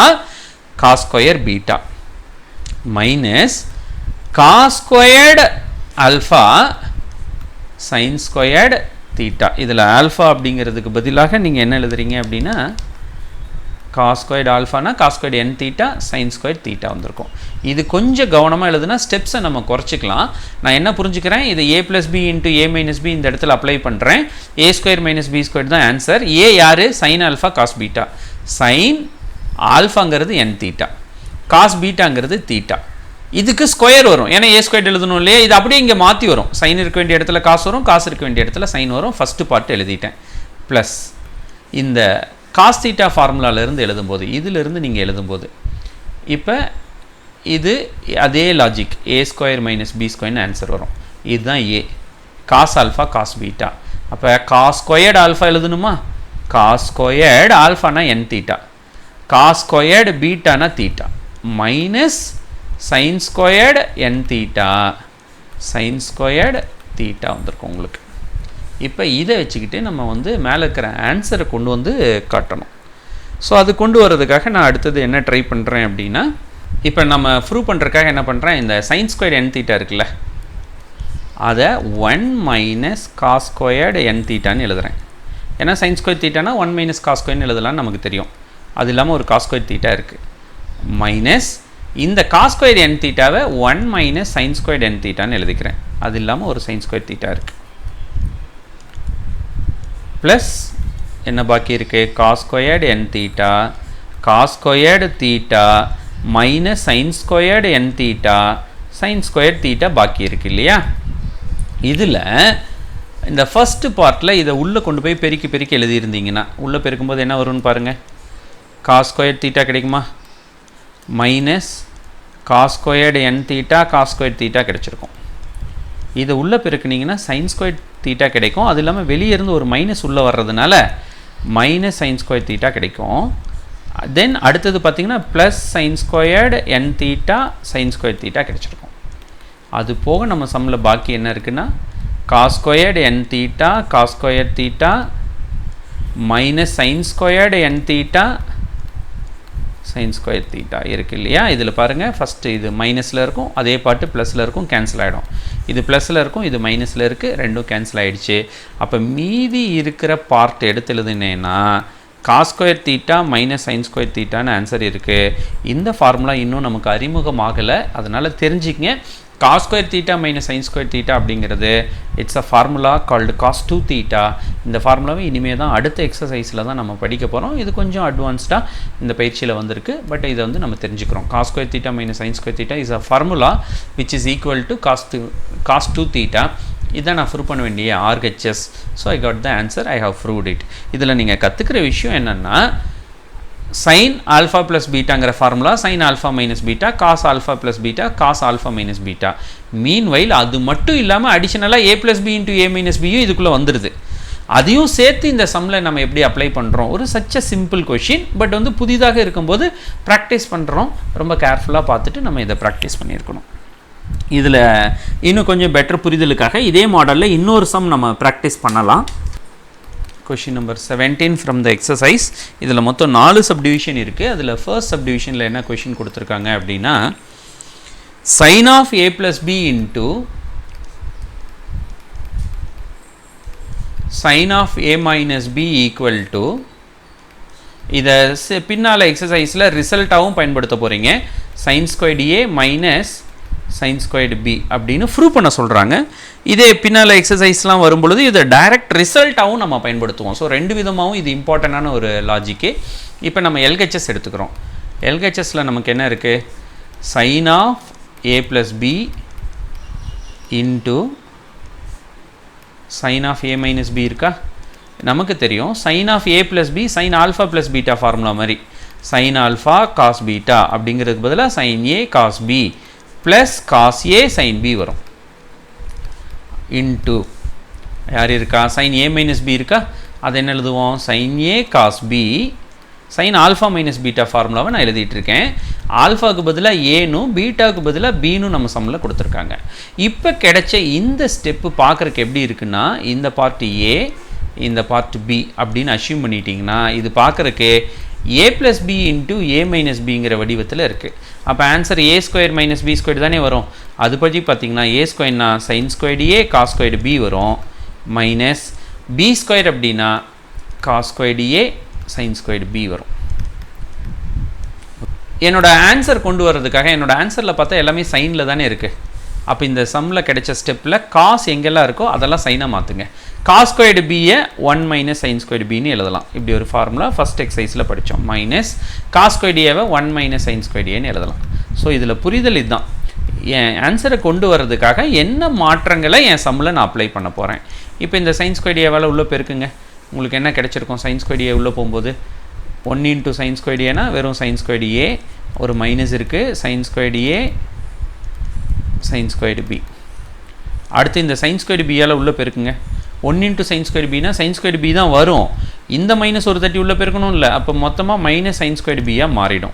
cos square beta minus cos squared alpha sine squared theta. இதில் ஆல்ஃபா அப்படிங்கிறதுக்கு பதிலாக நீங்கள் என்ன எழுதுறீங்க அப்படின்னா காஸ் ஸ்கொயர்டு ஆல்ஃபானா cos squared n theta sine square theta வந்திருக்கும். இது கொஞ்சம் கவனமாக எழுதுனா ஸ்டெப்ஸை நம்ம குறைச்சிக்கலாம். நான் என்ன புரிஞ்சுக்கிறேன், இது a plus B into a minus b இந்த இடத்துல அப்ளை பண்ணுறேன். A square minus b square தான் ஆன்சர். ஏ யார், sine alpha cos beta. Sine ஆல்ஃபாங்கிறது n theta, காஸ் பீட்டாங்கிறது தீட்டா. இதுக்கு ஸ்கொயர் வரும், ஏன்னா ஏ ஸ்கொயர் எழுதணும் இல்லையா. இது அப்படியே இங்கே மாற்றி வரும், சைன் இருக்க வேண்டிய இடத்துல காசு வரும், காசு இருக்க வேண்டிய இடத்துல சைன் வரும். ஃபஸ்ட்டு பார்ட் எழுதிட்டேன். ப்ளஸ் இந்த காஸ் தீட்டா ஃபார்முலாவிலேருந்து எழுதும்போது, இதிலிருந்து நீங்கள் எழுதும்போது இப்போ இது அதே logic, a square minus b ஸ்கொயர்னு ஆன்சர் வரும். இதுதான் a, cos alpha cos beta. அப்போ காஸ் ஸ்கொயர்டு ஆல்ஃபா எழுதணுமா, காஸ் ஸ்கொயர்டு ஆல்ஃபானா n theta, காஸ் ஸ்கொயர்டு பீட்டானா theta minus sine squared n theta sine squared theta வந்திருக்கும் உங்களுக்கு. இப்போ இதை வச்சுக்கிட்டு நம்ம வந்து மேலே இருக்கிற ஆன்சரை கொண்டு வந்து காட்டணும். ஸோ அது கொண்டு வர்றதுக்காக நான் அடுத்தது என்ன ட்ரை பண்ணுறேன் அப்படின்னா, இப்போ நம்ம ப்ரூவ் பண்ணுறதுக்காக என்ன பண்ணுறேன், இந்த சைன் ஸ்கொயர்டு n theta இருக்குல்ல, அதை 1 மைனஸ் காஸ் ஸ்கொயர்டு n thetaன்னு எழுதுகிறேன். ஏன்னா சைன் ஸ்கொயர் தீட்டானா 1 மைனஸ் காஸ் ஸ்கொயர்னு எழுதலாம்னு நமக்கு தெரியும். அது இல்லாமல் ஒரு காஸ் ஸ்கொயர் தீட்டா இருக்குது. மைனஸ் இந்த காஸ் ஸ்கொயர் n thetaவை 1 மைனஸ் சைன் ஸ்கொயர்டு n thetaன்னு எழுதிக்கிறேன். அது இல்லாமல் ஒரு சைன் ஸ்கொயர் தீட்டா இருக்குது. ப்ளஸ் என்ன பாக்கி இருக்குது, cos squared n theta cos squared theta minus sine squared n theta sine square theta பாக்கி இருக்கு இல்லையா. இதில் இந்த ஃபஸ்ட்டு பார்ட்டில் இதை உள்ளே கொண்டு போய் பெருக்கி பெருக்கி எழுதியிருந்தீங்கன்னா, உள்ளே பெருக்கும்போது என்ன வரும்னு பாருங்கள், காஸ் ஸ்கொயர் தீட்டா கிடைக்குமா, minus cos squared n theta cos square theta கிடைச்சிருக்கும். இதை உள்ளே பெருக்குனிங்கன்னா சைன் ஸ்கொயர் தீட்டா கிடைக்கும். அது இல்லாமல் வெளியே இருந்து ஒரு மைனஸ் உள்ளே வர்றதுனால மைனஸ் சைன் ஸ்கொயர் தீட்டா கிடைக்கும். தென் அடுத்தது பார்த்திங்கன்னா plus sine squared n theta sine square theta கிடைச்சிருக்கும். அது போக நம்ம சம்மில் பாக்கி என்ன இருக்குன்னா, cos squared n theta cos square theta minus sine squared n theta sine square theta இருக்குது இல்லையா. இதில் பாருங்கள், ஃபஸ்ட்டு இது மைனஸில் இருக்கும், அதே பாட்டு ப்ளஸில் இருக்கும், கேன்சல் ஆகிடும். இது ப்ளஸில் இருக்கும், இது மைனஸில் இருக்குது, ரெண்டும் கேன்சல் ஆகிடுச்சு. அப்போ மீதி இருக்கிற பார்ட் எடுத்து எழுதுனேன்னா cos square theta minus sin square theta ன்னு ஆன்சர் இருக்குது. இந்த ஃபார்முலா இன்னும் நமக்கு அறிமுகமாகலை, அதனால் தெரிஞ்சுக்கங்க. cos square theta minus sin square theta அப்படிங்கிறது it's a formula called cos 2 theta. இந்த ஃபார்முலாவை இனிமேல் தான் அடுத்த எக்ஸசைஸில் தான் நம்ம படிக்க போகிறோம். இது கொஞ்சம் அட்வான்ஸ்டாக இந்த பயிற்சியில் வந்திருக்கு, பட் இதை வந்து நம்ம தெரிஞ்சுக்கிறோம். cos square theta minus sin square theta is a formula which is equal to cos 2 theta. இதை நான் ப்ரூவ் பண்ண வேண்டிய RHS. So I got the answer, I have proved it. இதில் நீங்கள் கற்றுக்கிற விஷயம் என்னென்னா, sin alpha plus betaங்கிற formula sin alpha minus beta, cos alpha plus beta, cos alpha minus beta. Meanwhile அது மட்டும் இல்லாமல் அடிஷனலாக a plus b into a minus bயும் இதுக்குள்ளே வந்துடுது. அதையும் சேர்த்து இந்த சம்மில் நம்ம எப்படி அப்ளை பண்ணுறோம், ஒரு such a simple question, but வந்து புதிதாக இருக்கும்போது ப்ராக்டிஸ் பண்ணுறோம். ரொம்ப கேர்ஃபுல்லாக பார்த்துட்டு நம்ம இதை ப்ராக்டிஸ் பண்ணியிருக்கணும். இதில் இன்னும் கொஞ்சம் பெட்டர் புரிதலுக்காக இதே மாடலில் இன்னொரு சம் நம்ம ப்ராக்டிஸ் பண்ணலாம். Question number 17 from the exercise. இதில் மொத்தம் 4 சப்டிவிஷன் இருக்குது. அதில் ஃபர்ஸ்ட் சப்டிவிஷனில் என்ன கொஷின் கொடுத்துருக்காங்க அப்படின்னா, sin of a plus b into sin of a minus b equal to, இதை பின்னால் எக்ஸசைஸில் ரிசல்ட்டாகவும் பயன்படுத்த போகிறீங்க. sin squared a minus sin squared b அப்படின்னு ப்ரூவ் பண்ண சொல்கிறாங்க. இதே பின்னால் எக்ஸசைஸ்லாம் வரும்பொழுது இதை டைரக்ட் ரிசல்ட்டாகவும் நம்ம பயன்படுத்துவோம். ஸோ ரெண்டு விதமாகவும் இது இம்பார்ட்டண்டான ஒரு லாஜிக்கு. இப்போ நம்ம LHS எடுத்துக்கிறோம். LHSல நமக்கு என்ன இருக்குது, sin of a plus b into sin of a minus b இருக்கா? நமக்கு தெரியும் sin of a plus b sin alpha plus beta formula மாதிரி sin alpha cos beta அப்படிங்கிறதுக்கு பதிலாக sin a cos b plus cos a sin b வரும். Into யார் இருக்கா, sin a minus b இருக்கா, அது என்ன எழுதுவோம், sin a cos b sin alpha minus beta ஃபார்முலாவை நான் எழுதிட்டுருக்கேன். ஆல்ஃபாவுக்கு பதிலாக ஏனும் பீட்டாவுக்கு பதிலாக பீனும் நம்ம சம்மில் கொடுத்துருக்காங்க. இப்போ கிடைச்ச இந்த ஸ்டெப்பு பார்க்குறக்கு எப்படி இருக்குன்னா, இந்த பார்ட் ஏ இந்த பார்ட் பி அப்படின்னு அஷ்யூம் பண்ணிட்டீங்கன்னா இது பார்க்குறக்கு a plus b into a minus bங்கிற வடிவத்தில் இருக்குது. அப்போ answer a square minus b square தானே வரும். அது பற்றி பார்த்தீங்கன்னா a ஸ்கொயர்னா sin squared a cos squared b வரும், மைனஸ் b ஸ்கொயர் அப்படின்னா cos squared a sin squared b வரும். என்னோட ஆன்சர் கொண்டு வர்றதுக்காக என்னோட ஆன்சரில் பார்த்தா எல்லாமே சைனில் தானே இருக்குது. அப்போ இந்த சம்மில் கிடைச்ச ஸ்டெப்பில் காஸ் எங்கெல்லாம் இருக்கோ அதெல்லாம் சைனாக மாற்றுங்க. காஸ் ஸ்கொயர்டு பியை 1 மைனஸ் சைன் ஸ்கொயர்டு பின்னு எழுதலாம். இப்படி ஒரு ஃபார்முலா ஃபஸ்ட் எக்ஸசைஸில் படித்தோம். மைனஸ் காஸ் ஸ்கொயர்டு ஏவை 1 மைனஸ் சைன் ஸ்கொயர்டு ஏன்னு எழுதலாம். ஸோ இதில் புரிதல் இதுதான். என் ஆன்சரை கொண்டு வர்றதுக்காக என்ன மாற்றங்களை என் சம்மில் நான் அப்ளை பண்ண போகிறேன். இப்போ இந்த சைன் ஸ்கொயர்டு ஏவால் உள்ளே பெருக்குங்க, உங்களுக்கு என்ன கிடைச்சிருக்கும், சைன் ஸ்கொயர்டு ஏ உள்ளே போகும்போது 1 இன்ட்டு சைன் ஸ்கொயர்டு ஏனா வெறும் சைன் ஸ்கொயர்டு ஏ, ஒரு மைனஸ் இருக்குது, sine squared a sin squared b. அடுத்து இந்த sin ஸ்கொயர்டு bயால் உள்ளே பெருக்குங்க. 1 இன்ட்டு sin ஸ்கொயர்டு bனா sin ஸ்கொயர்டு b தான் வரும். இந்த மைனஸ் ஒரு தட்டி உள்ளே பெருக்கணும் இல்லை, அப்போ மொத்தமாக மைனஸ் sin ஸ்கொயர்டு bயாக மாறிடும்.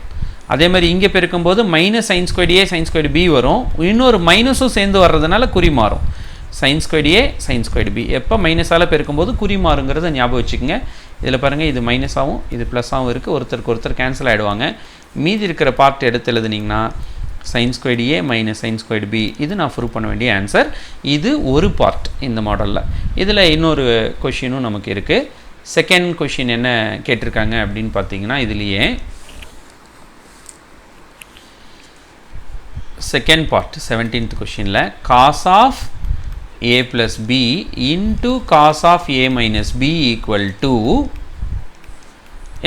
அதே மாதிரி இங்கே பெருக்கும்போது minus sin squared a sin squared b வரும். இன்னொரு மைனஸும் சேர்ந்து வர்றதுனால குறி மாறும். sin squared a sin squared b எப்போ மைனஸால் பெருக்கும்போது குறி மாறுங்கிறத ஞாபகம் வச்சுக்கோங்க. இதில் பாருங்கள், இது மைனஸாகவும் இது ப்ளஸ்ஸாகவும் இருக்குது, ஒருத்தருக்கு ஒருத்தர் கேன்சல் ஆகிடுவாங்க. மீதி இருக்கிற பார்ட் எடுத்து எழுதுனீங்கன்னா sin squared a minus sin squared b, இது நான் ப்ரூவ் பண்ண வேண்டிய ஆன்சர். இது ஒரு பார்ட் இந்த மாடலில். இதில் இன்னொரு கொஷினும் நமக்கு இருக்குது. செகண்ட் கொஷின் என்ன கேட்டிருக்காங்க அப்படின்னு பார்த்தீங்கன்னா, இதுலேயே செகண்ட் பார்ட் 17th கொஷினில் cos of a plus b into cos of a minus b equal to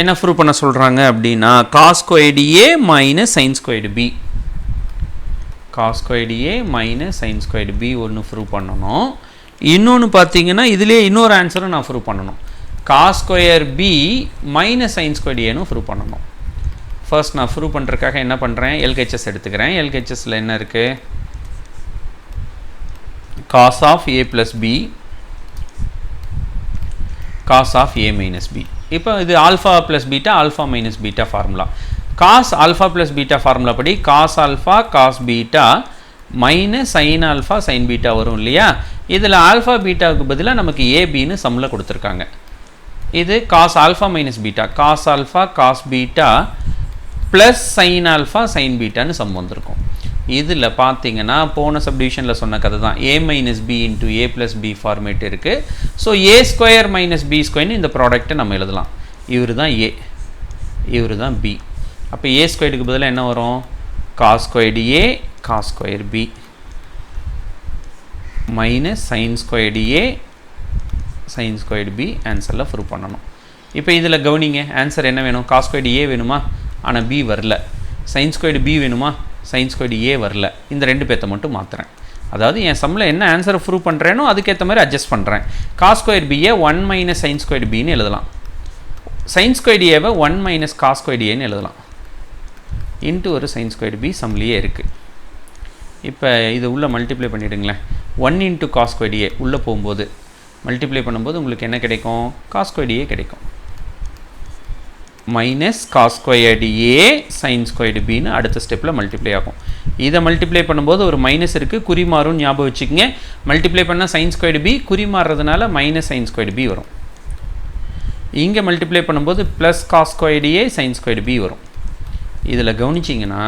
என்ன ப்ரூவ் பண்ண சொல்கிறாங்க அப்படின்னா, cos squared a minus sin squared b, cos squared a minus sin squared b ஒன்று prove பண்ணணும். இன்னொன்று பார்த்தீங்கன்னா இதுலேயே இன்னொரு ஆன்சரும் நான் ப்ரூவ் பண்ணணும். cos square b minus sin squared ஏன்னு ப்ரூவ் பண்ணணும். ஃபர்ஸ்ட் நான் ப்ரூவ் பண்ணுறதுக்காக என்ன பண்ணுறேன், LHS எடுத்துக்கிறேன். LHSல என்ன இருக்குது, cos of a plus b cos of a minus b. இப்போ இது alpha plus beta alpha minus beta formula. Cos alpha plus beta formula படி cos alpha cos beta minus sine alpha sine beta வரும் இல்லையா. இதில் alpha பீட்டாவுக்கு பதிலாக நமக்கு ஏபின்னு சம்மில் கொடுத்துருக்காங்க. இது cos alpha minus beta, cos alpha cos beta plus sine alpha sign பீட்டான்னு சம் வந்திருக்கும். இதில் பார்த்தீங்கன்னா போன சப்டிவிஷனில் சொன்ன கதை தான், a minus b into a plus b format இருக்குது. So a square minus b ஸ்கொயர்னு இந்த ப்ராடக்ட்டை நம்ம எழுதலாம். இவர் தான் ஏ, இவர் தான் பி. அப்போ ஏ ஸ்கொயருக்கு பதிலாக என்ன வரும்? Cos squared a cos square b minus sine squared a sine squared b ஆன்சரில் ப்ரூவ் பண்ணணும். இப்போ இதில் கவனிங்க, ஆன்சர் என்ன வேணும்? காஸ் ஸ்கொயர்டு ஏ வேணுமா? ஆனால் பி வரல. சைன் ஸ்கொயர்டு பி வேணுமா? சைன் ஸ்கொயர்டு ஏ வரல. இந்த ரெண்டு பேர்த்த மட்டும் மாற்றுறேன். அதாவது என் சம்மில் என்ன ஆன்சரை ப்ரூவ் பண்ணுறேனோ அதுக்கேற்ற மாதிரி அட்ஜஸ்ட் பண்ணுறேன். காஸ் ஸ்கொயர் பியை 1 மைனஸ் சைன் ஸ்கொயர்டு பின்னு எழுதலாம். சைன் ஸ்கொயர்டு ஏவை 1 மைனஸ் காஸ் ஸ்கொயர்டு ஏன்னு எழுதலாம். இன்ட்டு ஒரு சைன் ஸ்கொயர்டு பி சம்லேயே இருக்குது. இப்போ இது உள்ளே மல்டிப்ளை பண்ணிவிடுங்களேன். 1 இன்ட்டு காஸ் ஸ்கொயர்டு ஏ உள்ளே போகும்போது மல்டிப்ளை பண்ணும்போது உங்களுக்கு என்ன கிடைக்கும்? காஸ் ஸ்கொயர்டு ஏ கிடைக்கும். Minus cos squared a sine squared பின்னு அடுத்த ஸ்டெப்பில் மல்டிப்ளை ஆகும். இதை மல்டிப்ளை பண்ணும்போது ஒரு மைனஸ் இருக்குது, குறி மாறும், ஞாபகம் வச்சுக்கோங்க. மல்டிப்ளை பண்ணால் சைன் ஸ்கொயர்டு பி, குறி மாறுறதுனால மைனஸ் சைன் ஸ்கொயர்டு பி வரும். இங்கே மல்டிப்ளை பண்ணும்போது plus cos squared a sine squared B வரும். இதில் கவனிச்சிங்கன்னா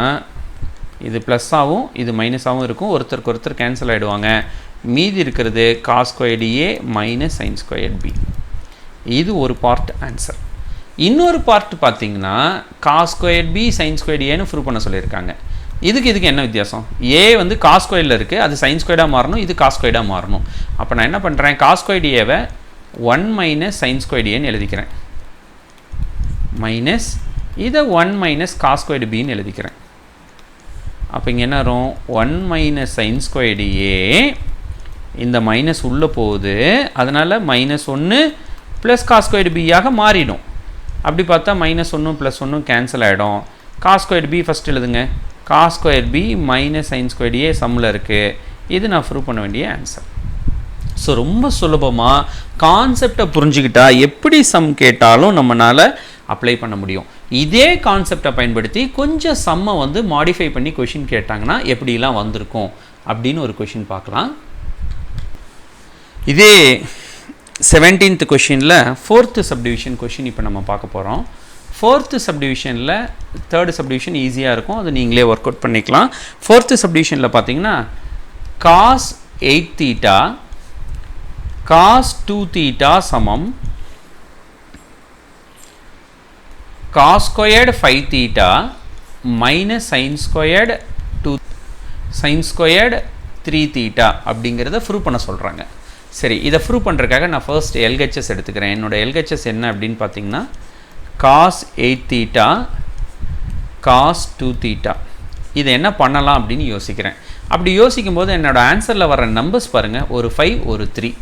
இது ப்ளஸ்ஸாகவும் இது மைனஸாகவும் இருக்கும். ஒருத்தருக்கு ஒருத்தர் கேன்சல் ஆகிடுவாங்க. மீதி இருக்கிறது cos squared A minus sine squared B. இது ஒரு பார்ட் ஆன்சர். இன்னொரு பார்ட் பார்த்தீங்கன்னா cos square B sine squared ஏன்னு ப்ரூவ் பண்ண சொல்லியிருக்காங்க. இதுக்கு என்ன வித்தியாசம்? ஏ வந்து காஸ் ஸ்கொயரில் இருக்குது, அது சைன் ஸ்கொயர்டாக மாறணும், இது காஸ் ஸ்கொயர்டாக மாறணும். அப்போ நான் என்ன பண்ணுறேன்? காஸ் ஸ்கொயர்டு ஏவை 1 மைனஸ் சைன் ஸ்கொயர்டு ஏன்னு எழுதிக்கிறேன். மைனஸ் இதை 1 மைனஸ் காஸ் ஸ்கொயர்டு பின்னு எழுதிக்கிறேன். அப்போ இங்கே என்ன வரும்? 1 மைனஸ் சைன் ஸ்கொயர்டு ஏ, இந்த மைனஸ் உள்ளே போகுது, அதனால் -1 ப்ளஸ் காஸ் ஸ்கொயர்டு பியாக மாறிடும். அப்படி பார்த்தா -1 ப்ளஸ் 1 கேன்சல் ஆகிடும். காஸ் ஸ்கொயர்டு பி ஃபஸ்ட் எழுதுங்க. Cos square b minus sine squared a சம்மில் இருக்குது. இது நான் ப்ரூவ் பண்ண வேண்டிய ஆன்சர். ஸோ ரொம்ப சுலபமாக கான்செப்டை புரிஞ்சுக்கிட்டா எப்படி சம் கேட்டாலும் நம்மளால் அப்ளை பண்ண முடியும். இதே கான்செப்டை பயன்படுத்தி கொஞ்சம் சம்மை வந்து மாடிஃபை பண்ணி கொஷின் கேட்டாங்கன்னா எப்படிலாம் வந்திருக்கும் அப்படின்னு ஒரு கொஷின் பார்க்கலாம். இதே 17th கொஷினில் 4th சப்டிவிஷன் கொஷின் இப்போ நம்ம பார்க்க போகிறோம். 4th சப்டிவிஷனில் 3rd சப்டிவிஷன் ஈஸியாக இருக்கும், அது நீங்களே ஒர்க் அவுட் பண்ணிக்கலாம். 4th சப்டிவிஷனில் பார்த்தீங்கன்னா காஸ் 8 தீட்டா காஸ் 2 தீட்டா சமம் cos squared 5 theta minus sine squared 2 sine squared 3 theta அப்படிங்கிறத ப்ரூவ் பண்ண சொல்கிறாங்க. சரி, இதை ப்ரூவ் பண்ணுறதுக்காக நான் ஃபர்ஸ்ட் எல்ஹெச்எஸ் எடுத்துக்கிறேன். என்னோடய எல்ஹெச்எஸ் என்ன அப்படின்னு பார்த்தீங்கன்னா காஸ் 8 தீட்டா காஸ் 2 தீட்டா. இதை என்ன பண்ணலாம் அப்படின்னு யோசிக்கிறேன். அப்படி யோசிக்கும் போது என்னோடய ஆன்சரில் வர நம்பர்ஸ் பாருங்கள், ஒரு 5 ஒரு 3.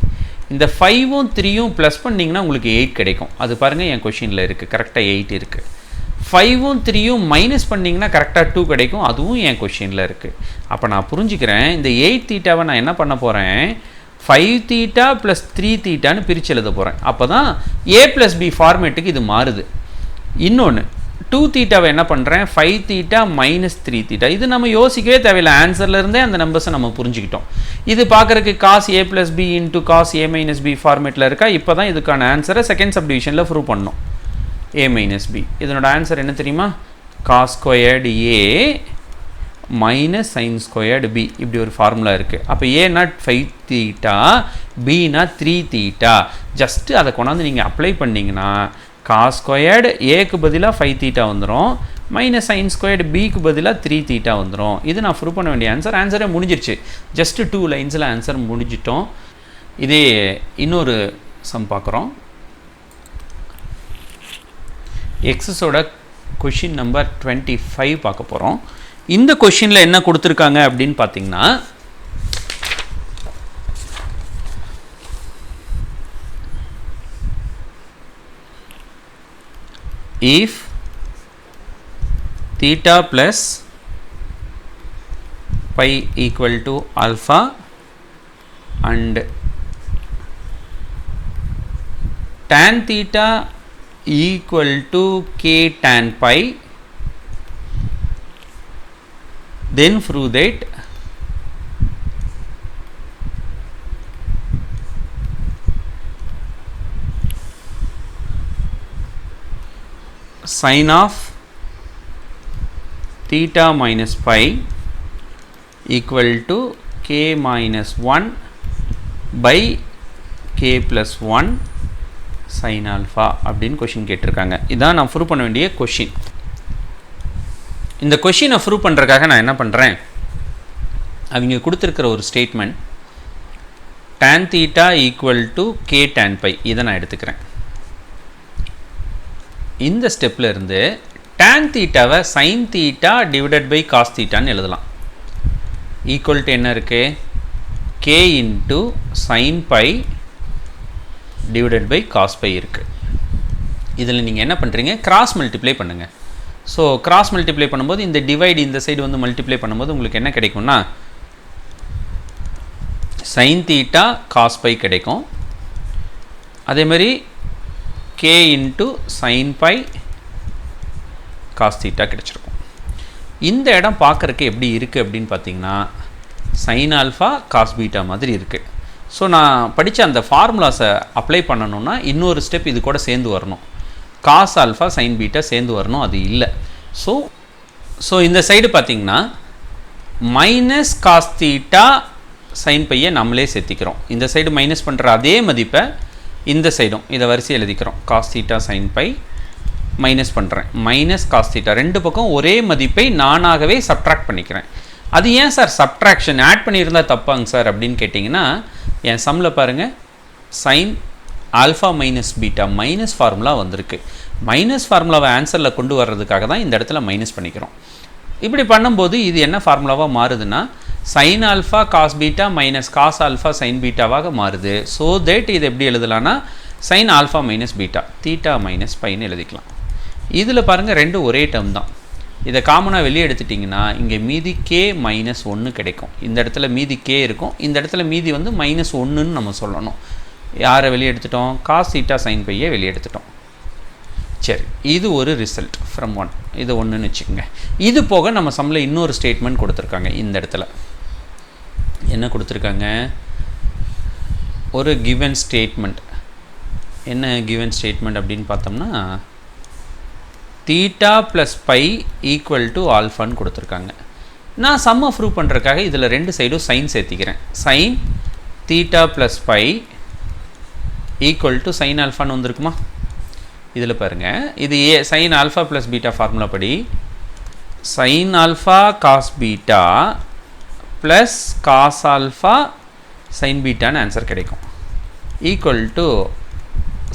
இந்த 5ம் 3யும் ப்ளஸ் பண்ணிங்கன்னா உங்களுக்கு 8 கிடைக்கும். அது பாருங்கள் என் கொஷினில் இருக்குது, கரெக்டாக 8 இருக்குது. 5ம் 3யும் மைனஸ் பண்ணிங்கன்னா கரெக்டாக 2 கிடைக்கும், அதுவும் என் கொஷினில் இருக்குது. அப்போ நான் புரிஞ்சுக்கிறேன், இந்த 8 தீட்டாவை நான் என்ன பண்ண போகிறேன்? 5 தீட்டா ப்ளஸ் 3 தீட்டான்னு பிரித்து எழுத போகிறேன். அப்போ தான் ஏ ப்ளஸ் பி ஃபார்மேட்டுக்கு இது மாறுது. இன்னொன்று 2 தீட்டாவை என்ன பண்ணுறேன்? 5 தீட்டா மைனஸ் 3 தீட்டா. இது நம்ம யோசிக்கவே தேவையில்லை, ஆன்சர்லேருந்தே அந்த நம்பர்ஸை நம்ம புரிஞ்சுக்கிட்டோம். இது பார்க்குறதுக்கு cos A plus B into cos A minus B ஃபார்மேட்டில் இருக்கா? இப்போ தான் இதுக்கான ஆன்சரை செகண்ட் சப்டிவிஷனில் ப்ரூவ் பண்ணோம். ஏ மைனஸ் பி, இதனோட ஆன்சர் என்ன தெரியுமா? Cos squared A minus sine squared B. இப்படி ஒரு ஃபார்முலா இருக்குது. அப்போ ஏனா 5 தீட்டா, பினா 3 தீட்டா. ஜஸ்ட்டு அதை கொண்டாந்து நீங்கள் அப்ளை பண்ணிங்கன்னா காஸ் ஸ்கொயர்டு ஏக்கு பதிலாக 5 தீட்டா வந்துடும், மைனஸ் சைன் ஸ்கொயர்டு பிக்கு பதிலாக 3 தீட்டா வந்துடும். இது நான் ப்ரூவ் பண்ண வேண்டிய ஆன்சர். ஆன்சரே முடிஞ்சிருச்சு. ஜஸ்ட்டு 2 லைன்ஸில் ஆன்சர் முடிஞ்சிட்டோம். இதே இன்னொரு சம் பார்க்குறோம். எக்ஸஸோட கொஷின் நம்பர் 25 பார்க்க போகிறோம். இந்த கொஷினில் என்ன கொடுத்துருக்காங்க அப்படின்னு பார்த்தீங்கன்னா if theta plus pi equal to alpha and tan theta equal to k tan pi, then prove that sin of theta minus pi equal to k minus 1 by k plus 1 sin alpha அப்படின்னு question கேட்டிருக்காங்க. இதான் நான் prove பண்ண வேண்டிய question. இந்த கொஷினை prove பண்ணுறதுக்காக நான் என்ன பண்ணுறேன், அவங்க கொடுத்துருக்கிற ஒரு statement tan theta equal to k tan pi இதை நான் எடுத்துக்கிறேன். இந்த ஸ்டெப்பில் இருந்து tan thetaவை sin theta divided by cos thetaன்னு எழுதலாம். ஈக்குவல் டு என்ன இருக்குது, k into sin pi divided by cos pi இருக்குது. இதில் நீங்கள் என்ன பண்ணுறீங்க, கிராஸ் மல்டிப்ளை பண்ணுங்கள். ஸோ கிராஸ் மல்டிப்ளை பண்ணும்போது இந்த டிவைடு இந்த சைடு வந்து மல்டிப்ளை பண்ணும்போது உங்களுக்கு என்ன கிடைக்கும்னா sin theta cos pi கிடைக்கும். அதேமாதிரி k into sin pi cos theta கிடைச்சிருக்கும். இந்த இடம் பார்க்குறக்கு எப்படி இருக்குது அப்படின்னு பார்த்தீங்கன்னா sin alpha cos beta மாதிரி இருக்குது. ஸோ நான் படித்த அந்த ஃபார்முலாஸை அப்ளை பண்ணணுன்னா இன்னொரு ஸ்டெப் இது கூட சேர்ந்து வரணும். cos alpha sin beta சேர்ந்து வரணும், அது இல்லை. ஸோ இந்த சைடு பார்த்தீங்கன்னா minus cos theta sin pi நம்மளே சேர்த்திக்கிறோம். இந்த சைடு மைனஸ் பண்ணுற அதே மதிப்பை இந்த சைடும் இதை வரிசை எழுதிக்கிறோம். cos theta sin pi minus பண்ணுறேன், மைனஸ் cos theta. ரெண்டு பக்கம் ஒரே மதிப்பை நானாகவே சப்ட்ராக்ட் பண்ணிக்கிறேன். அது ஏன் சார் சப்ட்ராக்ஷன், ஆட் பண்ணியிருந்தால் தப்பாங்க சார் அப்படின்னு கேட்டிங்கன்னா, என் சம்மில் பாருங்கள் sin alpha minus beta minus formula வந்திருக்கு. மைனஸ் ஃபார்முலாவை ஆன்சரில் கொண்டு வர்றதுக்காக தான் இந்த இடத்துல மைனஸ் பண்ணிக்கிறோம். இப்படி பண்ணும்போது இது என்ன ஃபார்முலாவாக மாறுதுன்னா sin alpha cos beta minus cos alpha sin பீட்டாவாக மாறுது. ஸோ தேட் இது எப்படி எழுதலான்னா sin alpha minus beta theta minus பைன்னு எழுதிக்கலாம். இதில் பாருங்கள் ரெண்டு ஒரே டேர்ம் தான். இதை காமனாக வெளியே எடுத்துட்டிங்கன்னா இங்கே மீதி k மைனஸ் 1 கிடைக்கும். இந்த இடத்துல மீதி k இருக்கும், இந்த இடத்துல மீதி வந்து மைனஸ் 1ன்னு நம்ம சொல்லணும். யாரை வெளியே எடுத்துட்டோம், cos theta sin pi வெளியே எடுத்துட்டோம். சரி, இது ஒரு ரிசல்ட் ஃப்ரம் 1, இது ஒன்றுன்னு வச்சுக்கோங்க. இது போக நம்ம சம்மில் இன்னொரு ஸ்டேட்மெண்ட் கொடுத்துருக்காங்க. இந்த இடத்துல என்ன கொடுத்துருக்காங்க, ஒரு கிவன் ஸ்டேட்மெண்ட். என்ன கிவன் ஸ்டேட்மெண்ட் அப்படின்னு பார்த்தோம்னா theta plus pi equal to ஆல்ஃபான்னு கொடுத்துருக்காங்க. நான் சம்மை ப்ரூவ் பண்ணுறதுக்காக இதில் ரெண்டு சைடும் சைன் சேர்த்திக்கிறேன். Sine theta plus pi equal to sine ஆல்ஃபான்னு வந்திருக்குமா. இதில் பாருங்கள், இது sin alpha plus beta formula படி sin alpha cos beta plus cos alpha sin பீட்டான்னு ஆன்சர் கிடைக்கும். ஈக்குவல் டு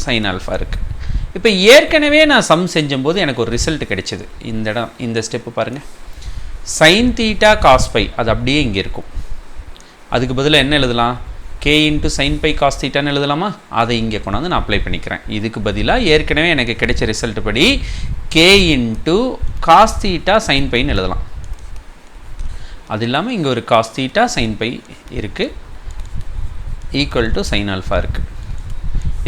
sin alpha இருக்குது. இப்போ ஏற்கனவே நான் சம் செஞ்சும்போது எனக்கு ஒரு ரிசல்ட் கிடைச்சிது. இந்த இடம் இந்த ஸ்டெப்பு பாருங்கள், sin theta cos pi அது அப்படியே இங்கே இருக்கும். அதுக்கு பதிலாக என்ன எழுதலாம், k into sin pi cos thetaன்னு எழுதலாமா. அதை இங்கே கொண்டாந்து நான் அப்ளை பண்ணிக்கிறேன். இதுக்கு பதிலாக ஏற்கனவே எனக்கு கிடைச்ச ரிசல்ட் படி k into cos theta sin piன்னு எழுதலாம். அது இல்லாமல் இங்கே ஒரு cos theta sin pi இருக்குது, ஈக்குவல் டு sin alpha இருக்குது.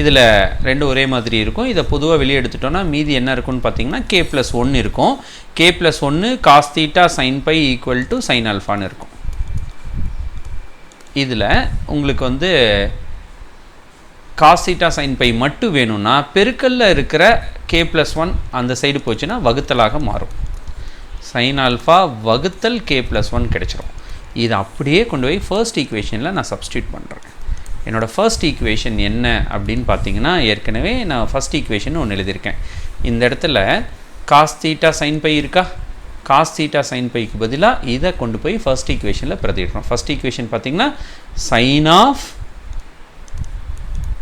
இதில் ரெண்டு ஒரே மாதிரி இருக்கும். இதை பொதுவாக வெளியே எடுத்துட்டோன்னா மீதி என்ன இருக்குன்னு பார்த்தீங்கன்னா k + 1 இருக்கும். k + 1 cos theta sin pi equal to sin alphaன்னு இருக்கும். இதில் உங்களுக்கு வந்து cos theta sin pi மட்டும் வேணும்னா பெருக்கல்ல இருக்கிற k + 1 அந்த சைடு போச்சுன்னா வகுத்தலாக மாறும். sin alpha வகுத்தல் k + 1 கிடைச்சிரும். இதை அப்படியே கொண்டு போய் ஃபர்ஸ்ட் ஈக்குவேஷனில் நான் சப்ஸ்டியூட் பண்ணுறேன். என்னோடய ஃபர்ஸ்ட் ஈக்குவேஷன் என்ன அப்படின்னு பார்த்தீங்கன்னா, ஏற்கனவே நான் ஃபர்ஸ்ட் ஈக்குவேஷன் ஒன்று எழுதியிருக்கேன். இந்த இடத்துல cos theta sin pi இருக்கா, cos theta sin piக்கு பதிலாக இதை கொண்டு போய் ஃபர்ஸ்ட் ஈக்குவேஷனில் பிரதிடுறோம். ஃபர்ஸ்ட் ஈக்குவேஷன் பார்த்தீங்கன்னா sin of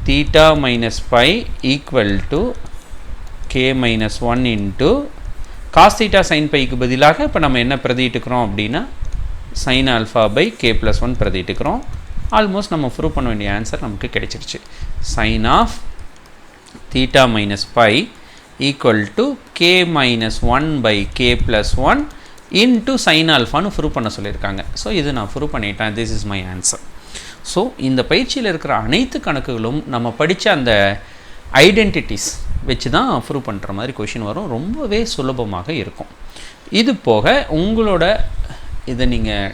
theta minus pi equal to k minus 1 into cos theta sin piக்கு பதிலாக இப்போ நம்ம என்ன பிரதிட்டுக்கிறோம் அப்படின்னா sin alpha by k plus 1 பிரதிட்டுக்கிறோம். Almost நம்ம ப்ரூவ் பண்ண வேண்டிய ஆன்சர் நமக்கு கிடைச்சிருச்சு. sin of theta minus pi equal to k minus 1 by k plus 1 into sin alphaன்னு prove பண்ண சொல்லியிருக்காங்க. ஸோ இது நான் ப்ரூவ் பண்ணிட்டேன். This is my answer. So இந்த பயிற்சியில் இருக்கிற அனைத்து கணக்குகளும் நம்ம படித்த அந்த ஐடென்டிட்டிஸ் வச்சு தான் ப்ரூவ் பண்ணுற மாதிரி கொஷின் வரும். ரொம்பவே சுலபமாக இருக்கும். இது போக உங்களோட இதை நீங்கள்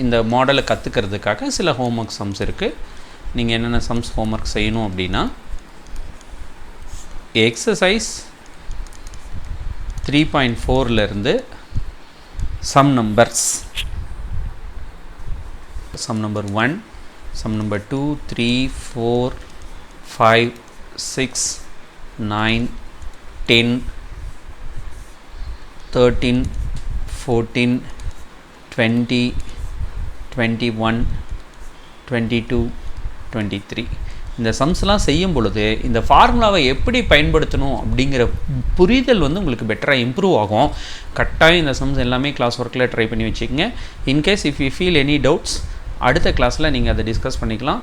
இந்த மாடலை கற்றுக்கிறதுக்காக சில ஹோம்ஒர்க் சம்ஸ் இருக்குது. நீங்கள் என்னென்ன சம்ஸ் ஹோம்ஒர்க் செய்யணும் அப்படின்னா, எக்ஸசைஸ் 3.4லேருந்து sum numbers, sum number 1, sum number 2, 3, 4, 5, 6, 9, 10, 13, 14, 20, 21, 22, 23. இந்த சம்ஸ்லாம் செய்யும் பொழுது இந்த ஃபார்முலாவை எப்படி பயன்படுத்தணும் அப்படிங்கிற புரிதல் வந்து உங்களுக்கு பெட்டராக இம்ப்ரூவ் ஆகும். கட்டாயம் இந்த சம்ஸ் எல்லாமே கிளாஸ் ஒர்க்கில் ட்ரை பண்ணி வச்சுக்கோங்க. In case if you feel any doubts அடுத்த கிளாஸில் நீங்கள் அதை டிஸ்கஸ் பண்ணிக்கலாம்.